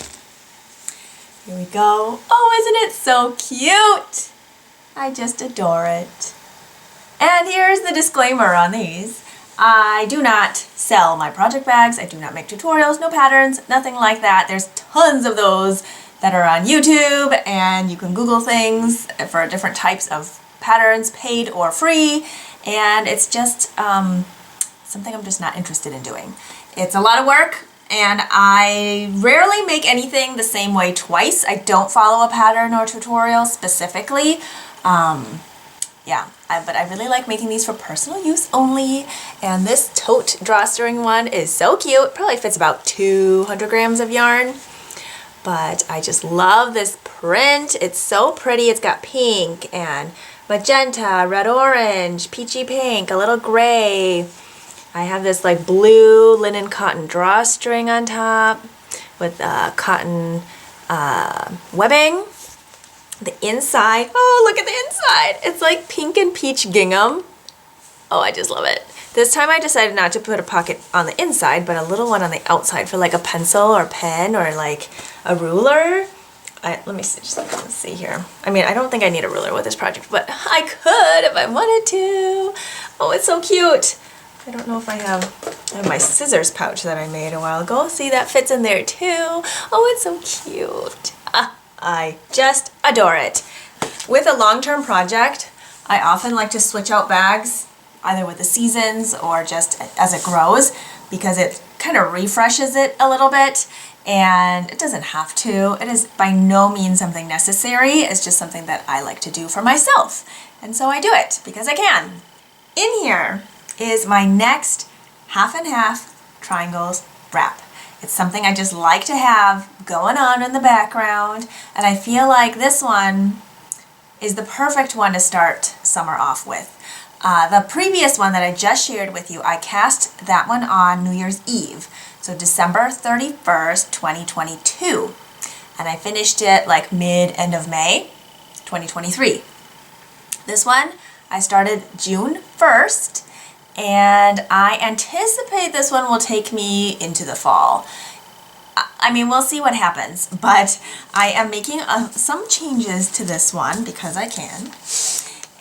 Here we go. Oh, isn't it so cute? I just adore it. And here's the disclaimer on these. I do not sell my project bags. I do not make tutorials, no patterns, nothing like that. There's tons of those that are on YouTube, and you can Google things for different types of patterns, paid or free, and it's just something I'm just not interested in doing. It's a lot of work, and I rarely make anything the same way twice. I don't follow a pattern or tutorial specifically. But I really like making these for personal use only, and this tote drawstring one is so cute. It probably fits about 200 grams of yarn, but I just love this print. It's so pretty. It's got pink and magenta, red orange, peachy pink, a little gray. I have this like blue linen cotton drawstring on top with cotton webbing. The inside, oh, look at the inside. It's like pink and peach gingham. Oh, I just love it. This time I decided not to put a pocket on the inside, but a little one on the outside for like a pencil or pen or like a ruler. Let me see, let's see here. I mean, I don't think I need a ruler with this project, but I could if I wanted to. Oh, it's so cute. I don't know if I have my scissors pouch that I made a while ago. See, that fits in there too. Oh, it's so cute. I just adore it. With a long-term project, I often like to switch out bags, either with the seasons or just as it grows, because it kind of refreshes it a little bit, and it doesn't have to. It is by no means something necessary. It's just something that I like to do for myself. And so I do it because I can. In here is my next half and half triangles wrap. It's something I just like to have going on in the background, and I feel like this one is the perfect one to start summer off with. The previous one that I just shared with you, I cast that one on New Year's Eve, so December 31st, 2022, and I finished it like end of May, 2023. This one I started June 1st, and I anticipate this one will take me into the fall. I mean, we'll see what happens, but I am making some changes to this one because I can.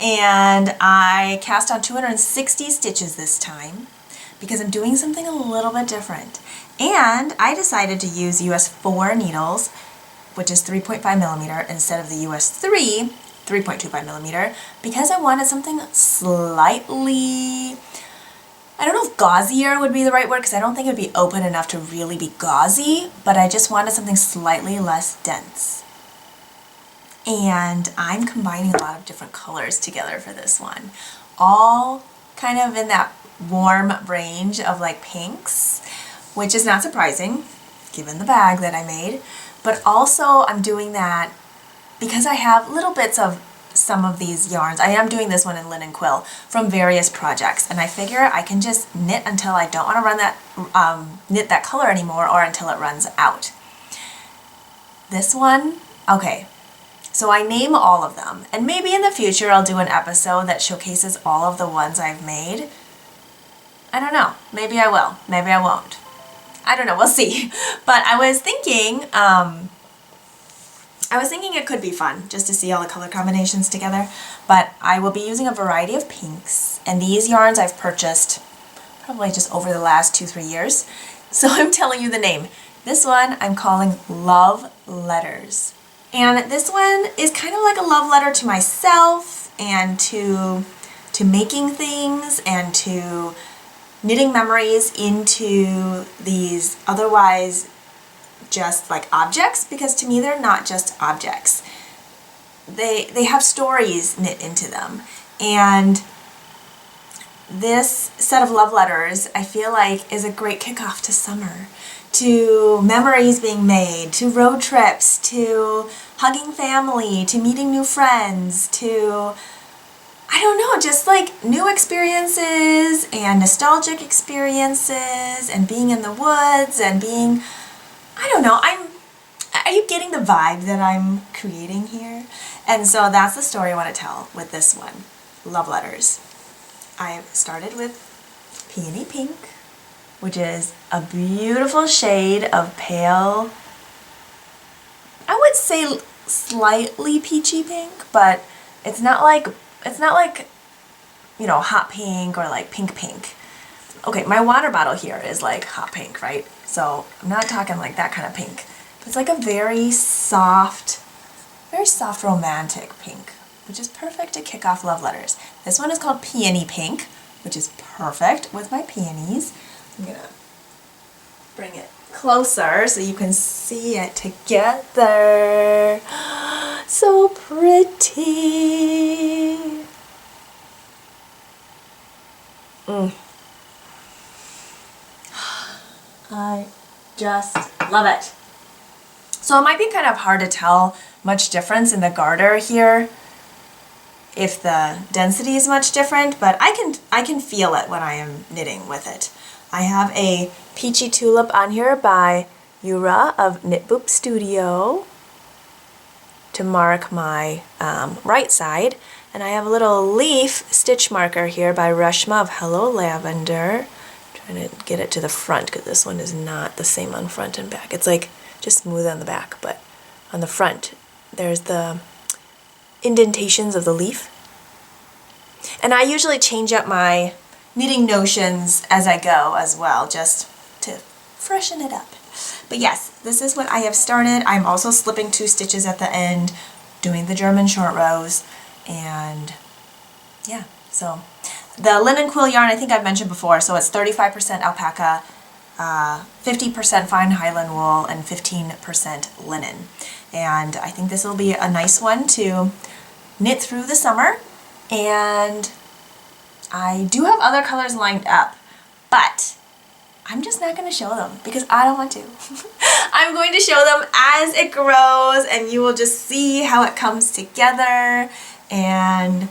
And I cast on 260 stitches this time because I'm doing something a little bit different. And I decided to use US 4 needles, which is 3.5 millimeter, instead of the US 3, 3.25 millimeter, because I wanted something slightly, I don't know if gauzier would be the right word, because I don't think it would be open enough to really be gauzy, but I just wanted something slightly less dense. And I'm combining a lot of different colors together for this one. All kind of in that warm range of like pinks, which is not surprising given the bag that I made. But also I'm doing that because I have little bits of some of these yarns. I am doing this one in linen quill from various projects, and I figure I can just knit until I don't want to run that knit that color anymore, or until it runs out. This one, okay, so I name all of them, and maybe in the future I'll do an episode that showcases all of the ones I've made. I don't know, maybe I will, maybe I won't. I don't know, we'll see. But I was thinking it could be fun just to see all the color combinations together, but I will be using a variety of pinks, and these yarns I've purchased probably just over the last 2-3 years, so I'm telling you the name. This one I'm calling Love Letters, and this one is kind of like a love letter to myself and to making things and to knitting memories into these otherwise just like objects, because to me they're not just objects. They have stories knit into them, and this set of love letters I feel like is a great kickoff to summer, to memories being made, to road trips, to hugging family, to meeting new friends, to, I don't know, just like new experiences and nostalgic experiences and being in the woods and being, I don't know, are you getting the vibe that I'm creating here? And so that's the story I want to tell with this one, Love Letters. I started with Peony Pink, which is a beautiful shade of pale, I would say slightly peachy pink, but it's not like, you know, hot pink or like pink pink. Okay, my water bottle here is like hot pink, right? So I'm not talking like that kind of pink. It's like a very soft romantic pink, which is perfect to kick off love letters. This one is called Peony Pink, which is perfect with my peonies. I'm gonna bring it closer so you can see it together. So pretty. I just love it. So it might be kind of hard to tell much difference in the garter here if the density is much different, but I can feel it when I am knitting with it. I have a Peachy Tulip on here by Yura of Knit Boop Studio to mark my right side, and I have a little leaf stitch marker here by Reshma of Hello Lavender. Trying to get it to the front because this one is not the same on front and back. It's like just smooth on the back, but on the front there's the indentations of the leaf. And I usually change up my knitting notions as I go as well, just to freshen it up. But yes, this is what I have started. I'm also slipping 2 stitches at the end, doing the German short rows, and yeah, so the linen quill yarn I think I've mentioned before, so it's 35% alpaca, 50% fine Highland wool, and 15% linen. And I think this will be a nice one to knit through the summer. And I do have other colors lined up, but I'm just not going to show them because I don't want to. I'm going to show them as it grows, and you will just see how it comes together. And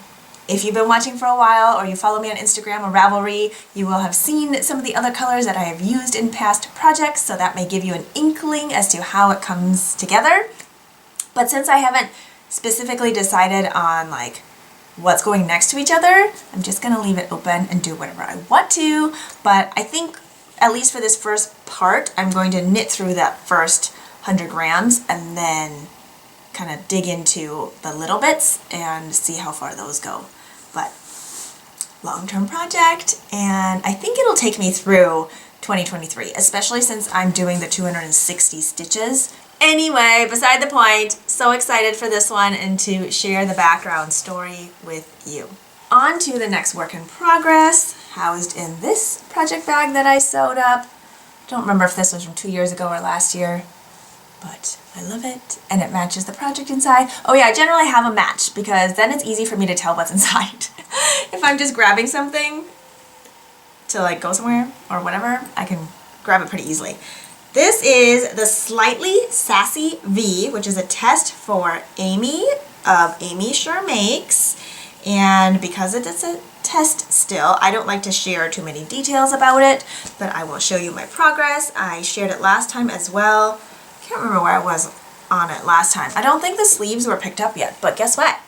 if you've been watching for a while, or you follow me on Instagram or Ravelry, you will have seen some of the other colors that I have used in past projects, so that may give you an inkling as to how it comes together. But since I haven't specifically decided on like what's going next to each other, I'm just going to leave it open and do whatever I want to. But I think, at least for this first part, I'm going to knit through that first 100 grams and then kind of dig into the little bits and see how far those go. But long-term project, and I think it'll take me through 2023, especially since I'm doing the 260 stitches. Anyway, beside the point, so excited for this one and to share the background story with you. On to the next work in progress, housed in this project bag that I sewed up. Don't remember if this was from 2 years ago or last year, but I love it, and it matches the project inside. Oh yeah, I generally have a match because then it's easy for me to tell what's inside. If I'm just grabbing something to like go somewhere or whatever, I can grab it pretty easily. This is the Slightly Sassy V, which is a test for Amy of Amy Sure Makes. And because it is a test still, I don't like to share too many details about it, but I will show you my progress. I shared it last time as well. I can't remember where I was on it last time. I don't think the sleeves were picked up yet, but guess what?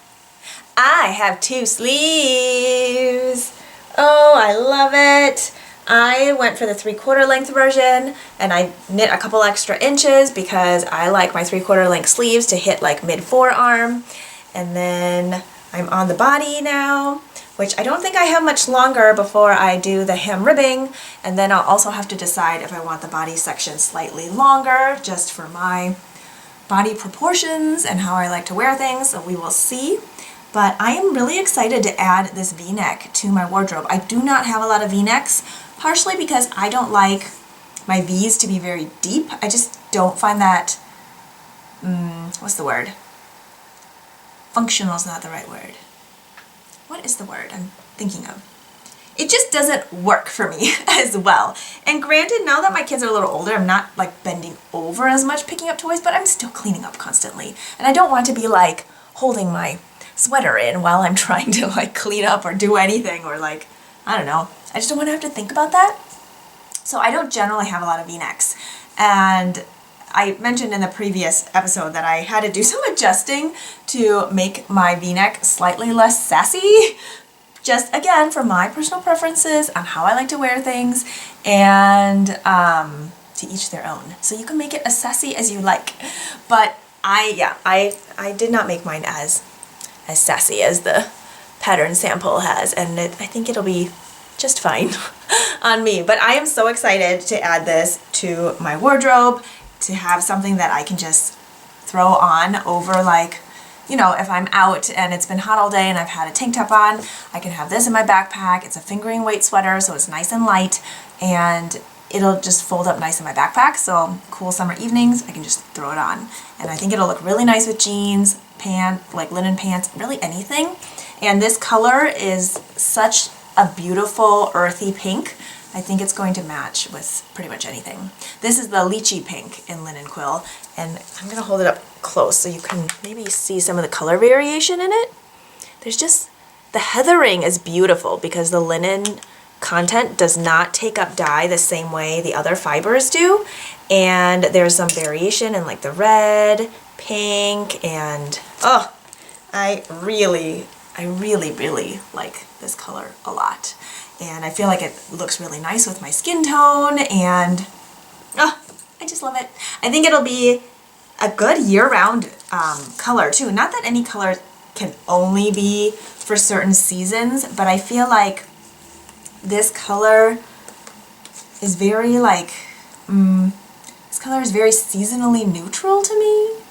I have 2 sleeves. Oh, I love it. I went for the 3/4 length version, and I knit a couple extra inches because I like my 3/4 length sleeves to hit like mid forearm. And then I'm on the body now, which I don't think I have much longer before I do the hem ribbing, and then I'll also have to decide if I want the body section slightly longer just for my body proportions and how I like to wear things, so we will see. But I am really excited to add this V-neck to my wardrobe. I do not have a lot of V-necks, partially because I don't like my V's to be very deep. I just don't find that, what's the word? Functional is not the right word. What is the word I'm thinking of? It just doesn't work for me as well. And granted, now that my kids are a little older, I'm not like bending over as much picking up toys, but I'm still cleaning up constantly. And I don't want to be like holding my sweater in while I'm trying to like clean up or do anything, or like, I don't know. I just don't want to have to think about that. So I don't generally have a lot of V-necks. And I mentioned in the previous episode that I had to do some adjusting to make my V-neck slightly less sassy. Just again, for my personal preferences on how I like to wear things, and to each their own. So you can make it as sassy as you like. But I did not make mine as sassy as the pattern sample has, and I think it'll be just fine on me. But I am so excited to add this to my wardrobe, to have something that I can just throw on over, like, you know, if I'm out and it's been hot all day and I've had a tank top on, I can have this in my backpack. It's a fingering weight sweater, so it's nice and light, and it'll just fold up nice in my backpack. So cool summer evenings, I can just throw it on. And I think it'll look really nice with jeans, like linen pants, really anything. And this color is such a beautiful earthy pink. I think it's going to match with pretty much anything. This is the lychee pink in Linen Quill, and I'm gonna hold it up close so you can maybe see some of the color variation in it. There's just, the heathering is beautiful because the linen content does not take up dye the same way the other fibers do, and there's some variation in like the red, pink, and oh, I really like this color a lot. And I feel like it looks really nice with my skin tone, and oh, I just love it. I think it'll be a good year-round color too. Not that any color can only be for certain seasons, but I feel like this color is very like, this color is very seasonally neutral to me.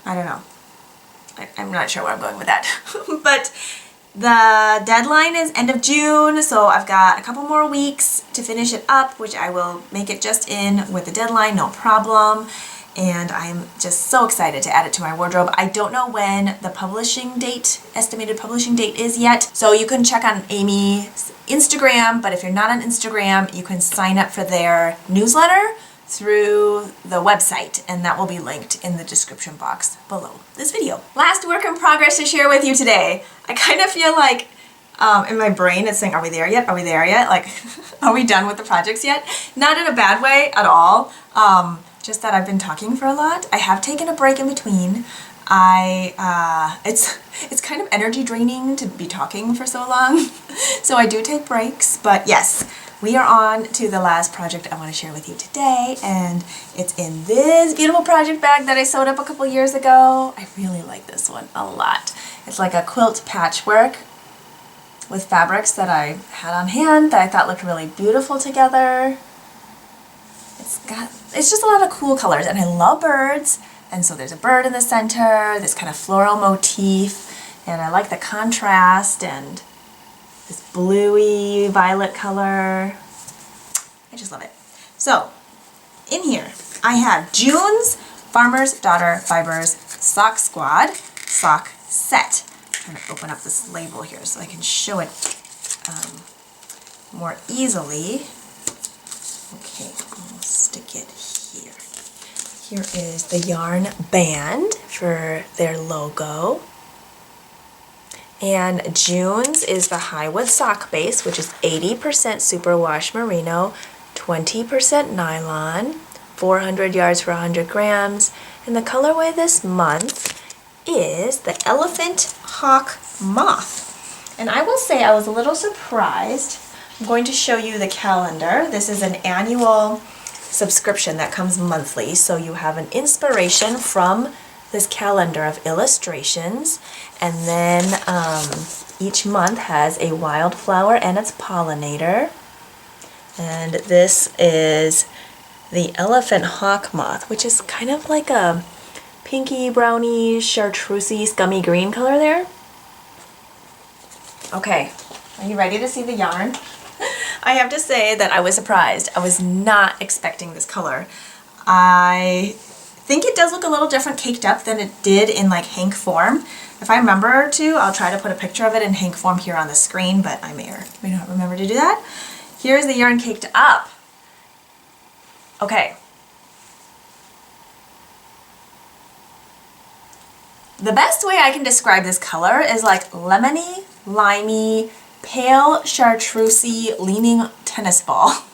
I don't know. I'm not sure where I'm going with that. But the deadline is end of June, so I've got a couple more weeks to finish it up, which I will make it just in with the deadline, no problem. And I'm just so excited to add it to my wardrobe. I don't know when the publishing date, estimated publishing date is yet, so you can check on Amy's Instagram, but if you're not on Instagram, you can sign up for their newsletter through the website, and that will be linked in the description box below this video. Last work in progress to share with you today. I kind of feel like in my brain it's saying, are we there yet? Are we there yet? Like, are we done with the projects yet? Not in a bad way at all. Just that I've been talking for a lot. I have taken a break in between. It's kind of energy draining to be talking for so long. So I do take breaks, but yes, we are on to the last project I want to share with you today, and it's in this beautiful project bag that I sewed up a couple years ago. I really like this one a lot. It's like a quilt patchwork with fabrics that I had on hand that I thought looked really beautiful together. It's just a lot of cool colors, and I love birds, and so there's a bird in the center, this kind of floral motif, and I like the contrast and this bluey violet color. I just love it. So in here I have June's Farmer's Daughter Fibers Sock Squad sock set. I'm trying to open up this label here so I can show it more easily. Okay, I'll stick it here. Here is the yarn band for their logo. And June's is the Highwood sock base, which is 80% superwash merino, 20% nylon, 400 yards for 100 grams. And the colorway this month is the Elephant Hawk Moth. And I will say I was a little surprised. I'm going to show you the calendar. This is an annual subscription that comes monthly, so you have an inspiration from this calendar of illustrations, and then each month has a wildflower and its pollinator. And this is the Elephant Hawk Moth, which is kind of like a pinky, browny, chartreusey, scummy green color there. Okay, are you ready to see the yarn? I have to say that I was surprised. I was not expecting this color. I think it does look a little different caked up than it did in like hank form. If I remember to, I'll try to put a picture of it in hank form here on the screen, but I may not remember to do that. Here's the yarn caked up. Okay. The best way I can describe this color is like lemony, limey, pale chartreusey leaning tennis ball.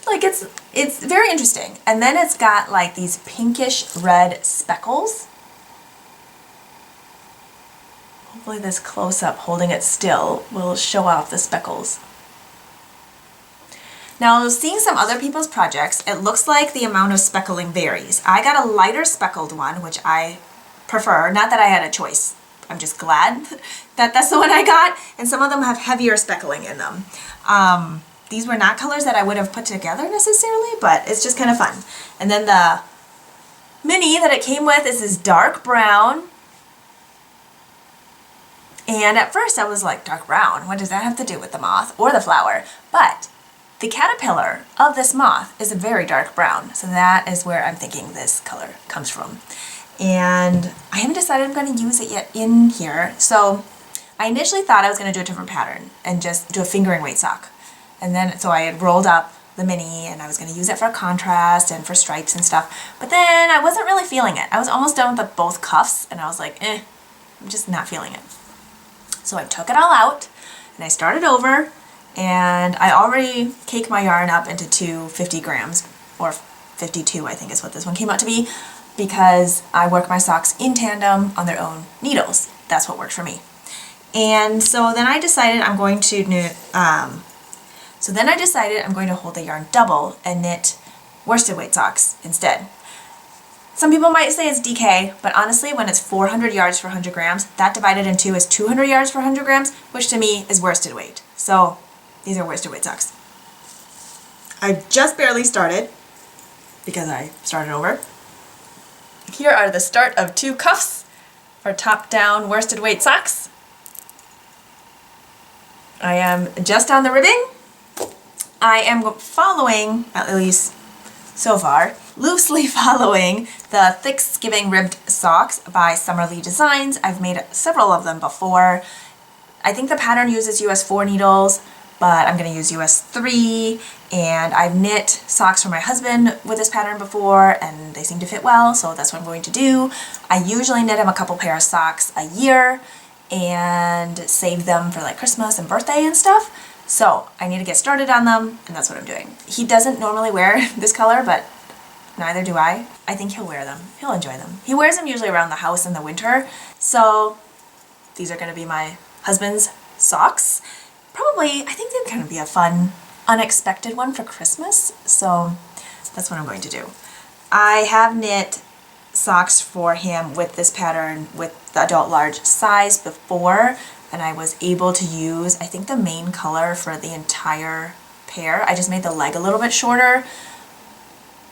Like it's very interesting. And then it's got like these pinkish red speckles. Hopefully this close-up holding it still will show off the speckles. Now, seeing some other people's projects, it looks like the amount of speckling varies. I got a lighter speckled one, which I prefer. Not that I had a choice. I'm just glad that that's the one I got. And some of them have heavier speckling in them. these were not colors that I would have put together necessarily, but it's just kind of fun. And then the mini that it came with is this dark brown. And at first I was like, dark brown, what does that have to do with the moth or the flower? But the caterpillar of this moth is a very dark brown. So that is where I'm thinking this color comes from. And I haven't decided I'm going to use it yet in here. So I initially thought I was going to do a different pattern and just do a fingering weight sock. And then, so I had rolled up the mini and I was going to use it for contrast and for stripes and stuff. But then I wasn't really feeling it. I was almost done with both cuffs and I was like, I'm just not feeling it. So I took it all out and I started over, and I already caked my yarn up into 250 grams, or 52 I think is what this one came out to be, because I work my socks in tandem on their own needles. That's what worked for me. And so then I decided I'm going to knit, hold the yarn double and knit worsted weight socks instead. Some people might say it's DK, but honestly, when it's 400 yards for 100 grams, that divided in two is 200 yards for 100 grams, which to me is worsted weight. So these are worsted weight socks. I just barely started because I started over. Here are the start of 2 cuffs for top-down worsted weight socks. I am just on the ribbing. I am following, at least so far, loosely following the Thick Skiving Ribbed Socks by Summerlee Designs. I've made several of them before. I think the pattern uses US 4 needles, but I'm going to use US 3, and I've knit socks for my husband with this pattern before, and they seem to fit well, so that's what I'm going to do. I usually knit him a couple pair of socks a year and save them for like Christmas and birthday and stuff. So I need to get started on them, and that's what I'm doing. He doesn't normally wear this color, but neither do I. I think he'll wear them. He'll enjoy them. He wears them usually around the house in the winter. So these are going to be my husband's socks. Probably, I think they'd kind of be a fun, unexpected one for Christmas. So that's what I'm going to do. I have knit socks for him with this pattern with the adult large size before, and I was able to use, I think, the main color for the entire pair. I just made the leg a little bit shorter.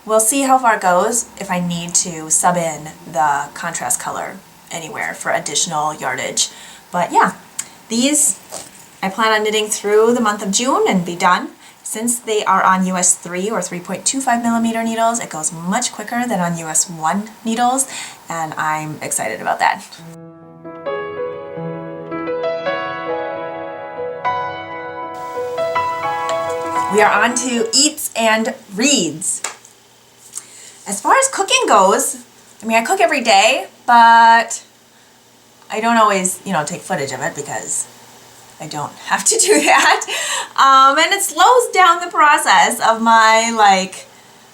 We'll see how far it goes if I need to sub in the contrast color anywhere for additional yardage. But yeah, these I plan on knitting through the month of June and be done. Since they are on US 3 or 3.25 millimeter needles, it goes much quicker than on US 1 needles, and I'm excited about that. We are on to eats and reads. As far as cooking goes, I mean, I cook every day, but I don't always, take footage of it because I don't have to do that. And it slows down the process of my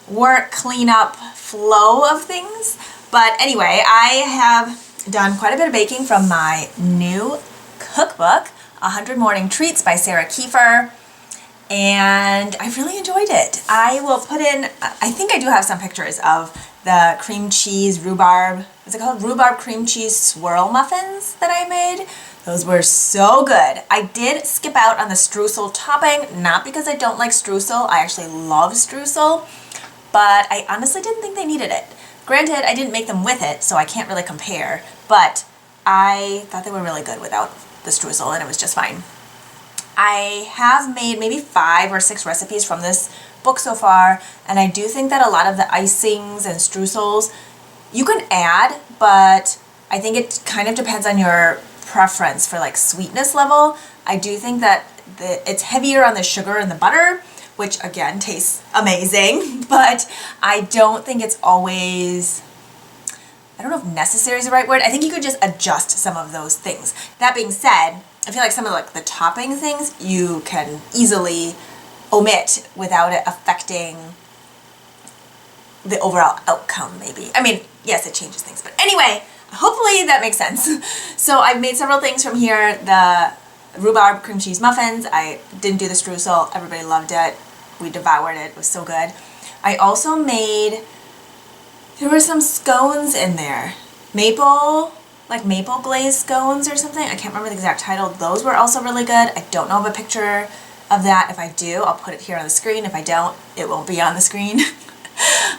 work cleanup flow of things. But anyway, I have done quite a bit of baking from my new cookbook, 100 Morning Treats by Sarah Kiefer. And I really enjoyed it. I will put in, I think I do have some pictures of the cream cheese rhubarb, what's it called? Rhubarb cream cheese swirl muffins that I made. Those were so good. I did skip out on the streusel topping, not because I don't like streusel. I actually love streusel, but I honestly didn't think they needed it. Granted, I didn't make them with it, so I can't really compare, but I thought they were really good without the streusel, and it was just fine. I have made maybe 5 or 6 recipes from this book so far, and I do think that a lot of the icings and streusels you can add, but I think it kind of depends on your preference for sweetness level. I do think that it's heavier on the sugar and the butter, which again tastes amazing, but I don't think it's always, I don't know if necessary is the right word. I think you could just adjust some of those things. That being said, I feel like some of the topping things you can easily omit without it affecting the overall outcome, maybe. I mean, yes, it changes things, but anyway, hopefully that makes sense. So I've made several things from here. The rhubarb cream cheese muffins, I didn't do the streusel. Everybody loved it. We devoured it. It was so good. I also made, there were some scones in there. Maple glazed scones or something. I can't remember the exact title. Those were also really good. I don't know of a picture of that. If I do, I'll put it here on the screen. If I don't, it won't be on the screen. Yeah,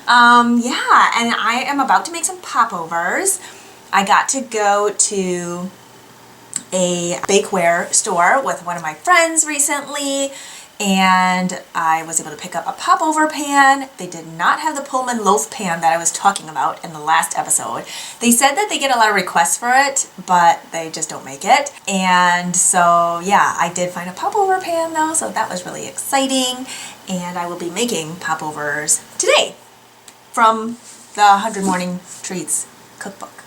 and I am about to make some popovers. I got to go to a bakeware store with one of my friends recently, and I was able to pick up a popover pan. They did not have the Pullman loaf pan that I was talking about in the last episode. They said that they get a lot of requests for it, but they just don't make it. And so yeah, I did find a popover pan though, so that was really exciting. And I will be making popovers today from the 100 Morning Treats cookbook.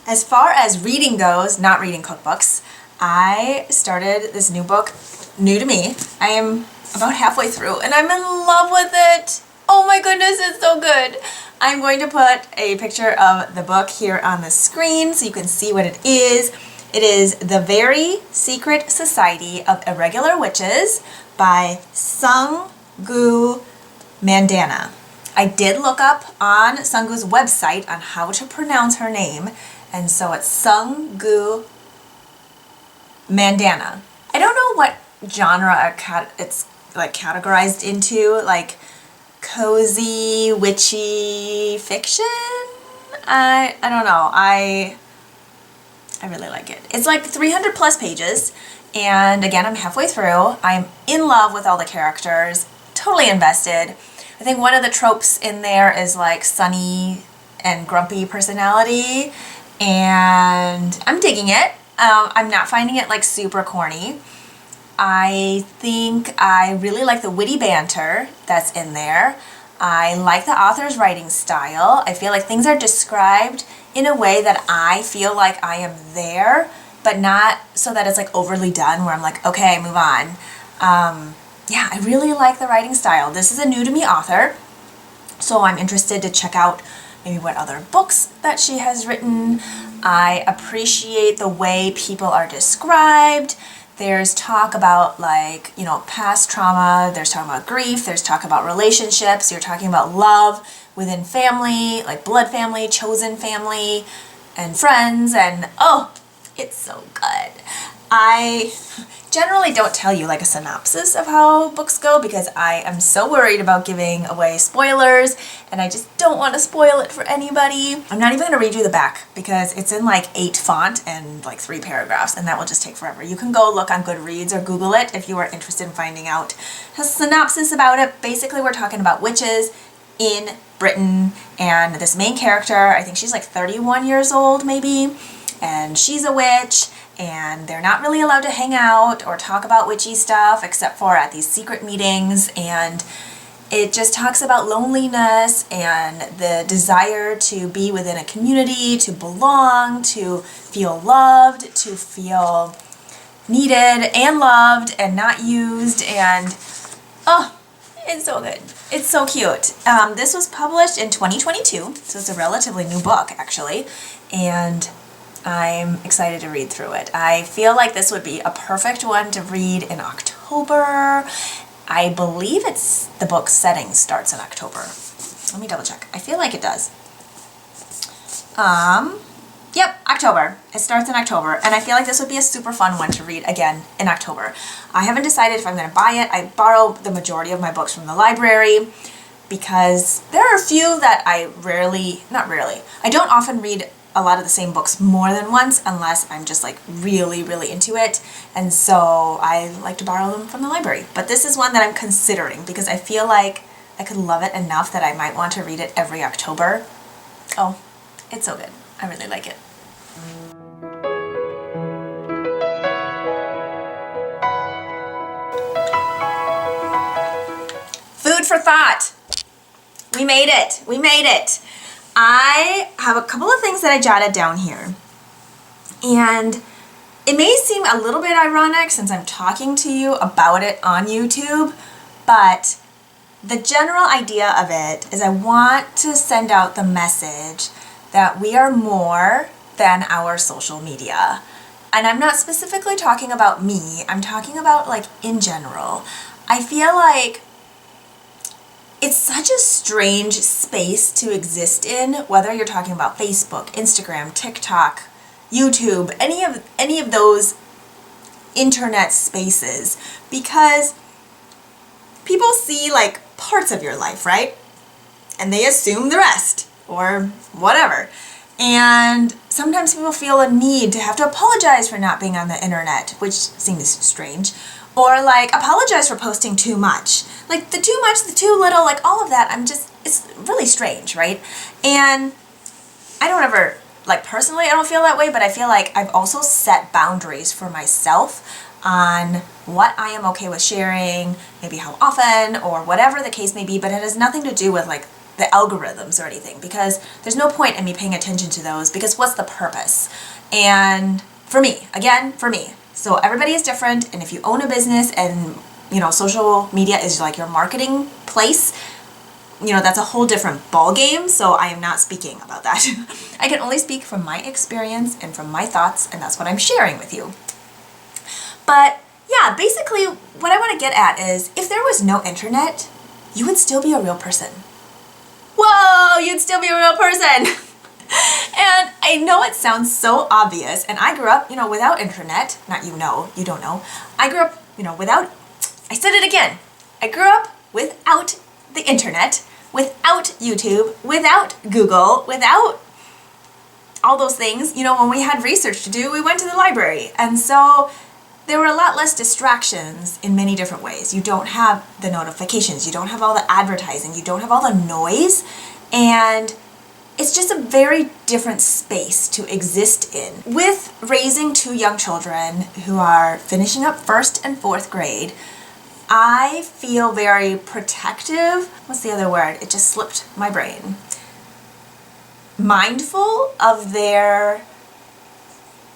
As far as reading goes, not reading cookbooks, I started this new book, new to me. I am about halfway through and I'm in love with it. Oh my goodness, it's so good. I'm going to put a picture of the book here on the screen so you can see what it is. It is The Very Secret Society of Irregular Witches by Sung-Gu Mandanna. I did look up on Sung-Gu's website on how to pronounce her name, and so it's Sung-Gu Mandanna. I don't know what genre it's like categorized into, like cozy, witchy fiction? I don't know. I really like it. It's like 300 plus pages, and again, I'm halfway through. I'm in love with all the characters, totally invested. I think one of the tropes in there is like sunny and grumpy personality, and I'm digging it. I'm not finding it like super corny. I think I really like the witty banter that's in there. I like the author's writing style. I feel like things are described in a way that I feel like I am there, but not so that it's like overly done where I'm like, okay, move on. Yeah, I really like the writing style. This is a new to me author, so I'm interested to check out maybe what other books that she has written. I appreciate the way people are described. There's talk about like, you know, past trauma, there's talk about grief, there's talk about relationships, you're talking about love within family, like blood family, chosen family, and friends, and oh, it's so good. I generally don't tell you like a synopsis of how books go because I am so worried about giving away spoilers and I just don't want to spoil it for anybody. I'm not even going to read you the back because it's in like 8 font and like 3 paragraphs and that will just take forever. You can go look on Goodreads or Google it if you are interested in finding out a synopsis about it. Basically, we're talking about witches in Britain, and this main character, I think she's like 31 years old maybe, and she's a witch, and they're not really allowed to hang out or talk about witchy stuff except for at these secret meetings, and it just talks about loneliness and the desire to be within a community, to belong, to feel loved, to feel needed and loved and not used, and oh, it's so good. It's so cute. This was published in 2022, so it's a relatively new book actually, and I'm excited to read through it. I feel like this would be a perfect one to read in October. I believe the book setting starts in October. Let me double check. I feel like it does. Yep, October. It starts in October, and I feel like this would be a super fun one to read again in October. I haven't decided if I'm going to buy it. I borrow the majority of my books from the library because there are a few that I don't often read a lot of the same books more than once unless I'm just like really, really into it, and so I like to borrow them from the library. But this is one that I'm considering because I feel like I could love it enough that I might want to read it every October. Oh, it's so good. I really like it. Food for thought. We made it. We made it. I have a couple of things that I jotted down here, and it may seem a little bit ironic since I'm talking to you about it on YouTube, but the general idea of it is I want to send out the message that we are more than our social media. And I'm not specifically talking about me, I'm talking about like in general. I feel like it's such a strange space to exist in, whether you're talking about Facebook, Instagram, TikTok, YouTube, any of those internet spaces, because people see like parts of your life, right? And they assume the rest, or whatever. And sometimes people feel a need to have to apologize for not being on the internet, which seems strange. Or like apologize for posting too much. Like the too much, the too little, like all of that, it's really strange, right? And I don't ever, like personally, I don't feel that way, but I feel like I've also set boundaries for myself on what I am okay with sharing, maybe how often, or whatever the case may be, but it has nothing to do with like the algorithms or anything, because there's no point in me paying attention to those, because what's the purpose? And for me, again, for me, so everybody is different, and if you own a business and, you know, social media is like your marketing place, you know, that's a whole different ball game, so I am not speaking about that. I can only speak from my experience and from my thoughts, and that's what I'm sharing with you. But yeah, basically what I want to get at is, if there was no internet, you would still be a real person. Whoa, you'd still be a real person. And I know it sounds so obvious, and I grew up, you know, without internet. Not you know, you don't know. I grew up, you know, without, I said it again. I grew up without the internet, without YouTube, without Google, without all those things. You know, when we had research to do, we went to the library. And so there were a lot less distractions in many different ways. You don't have the notifications, you don't have all the advertising, you don't have all the noise, and it's just a very different space to exist in. With raising two young children who are finishing up 1st and 4th grade, I feel very protective. What's the other word? It just slipped my brain. Mindful of their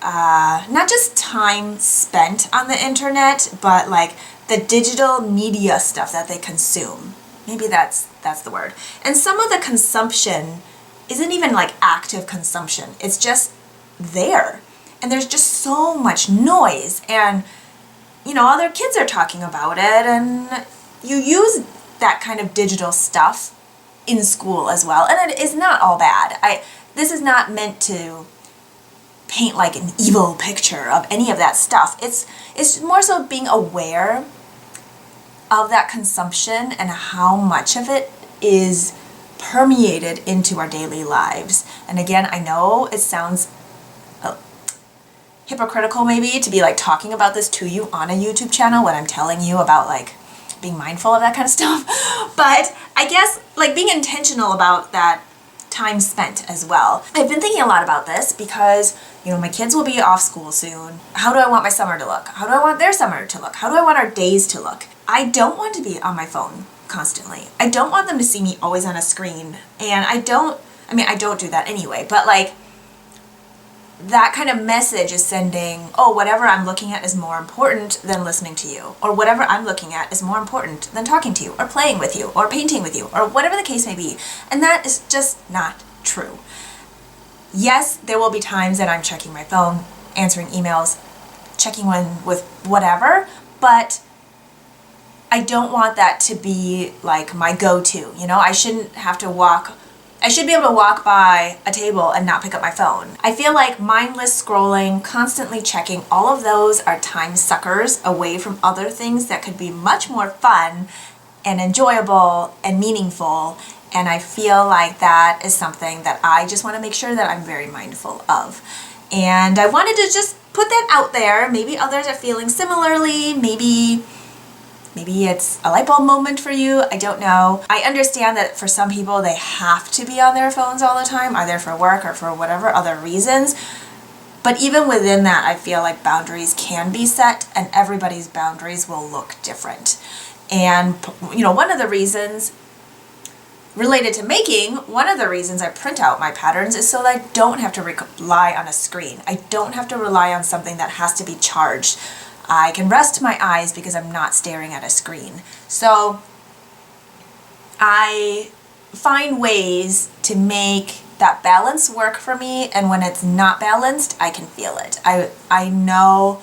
not just time spent on the internet, but like the digital media stuff that they consume. Maybe that's the word. And some of the consumption isn't even like active consumption. It's just there. And there's just so much noise, and you know, other kids are talking about it, and you use that kind of digital stuff in school as well. And it is not all bad. This is not meant to paint like an evil picture of any of that stuff. It's more so being aware of that consumption and how much of it is permeated into our daily lives. And again, I know it sounds hypocritical maybe to be like talking about this to you on a YouTube channel when I'm telling you about like being mindful of that kind of stuff, but I guess like being intentional about that time spent as well. I've been thinking a lot about this because, you know, my kids will be off school soon. How do I want my summer to look? How do I want their summer to look? How do I want our days to look? I don't want to be on my phone constantly. I don't want them to see me always on a screen. And I don't do that anyway, but like that kind of message is sending, oh, whatever I'm looking at is more important than listening to you, or whatever I'm looking at is more important than talking to you, or playing with you, or painting with you, or whatever the case may be. And that is just not true. Yes, there will be times that I'm checking my phone, answering emails, checking in with whatever, but I don't want that to be like my go-to, you know? I should be able to walk by a table and not pick up my phone. I feel like mindless scrolling, constantly checking, all of those are time suckers away from other things that could be much more fun and enjoyable and meaningful. And I feel like that is something that I just want to make sure that I'm very mindful of. And I wanted to just put that out there. Maybe others are feeling similarly. Maybe it's a light bulb moment for you. I don't know. I understand that for some people they have to be on their phones all the time, either for work or for whatever other reasons. But even within that, I feel like boundaries can be set, and everybody's boundaries will look different. And, you know, one of the reasons related to making, one of the reasons I print out my patterns is so that I don't have to rely on a screen. I don't have to rely on something that has to be charged. I can rest my eyes because I'm not staring at a screen. So I find ways to make that balance work for me, and when it's not balanced, I can feel it. I know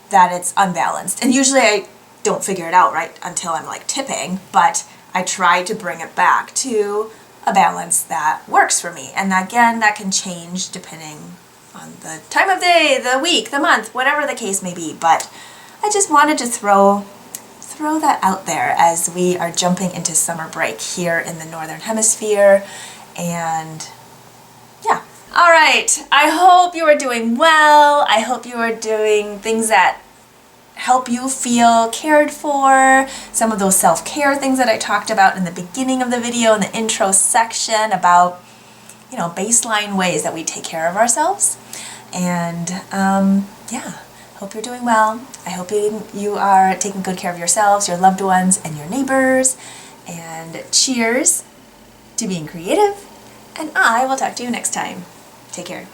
that it's unbalanced, and usually I don't figure it out right until I'm like tipping, but I try to bring it back to a balance that works for me. And again, that can change depending on the time of day, the week, the month, whatever the case may be. But I just wanted to throw that out there as we are jumping into summer break here in the Northern Hemisphere. And yeah. All right. I hope you are doing well. I hope you are doing things that help you feel cared for. Some of those self-care things that I talked about in the beginning of the video in the intro section about, baseline ways that we take care of ourselves. And yeah. Hope you're doing well. I hope you are taking good care of yourselves, your loved ones, and your neighbors. And cheers to being creative. And I will talk to you next time. Take care.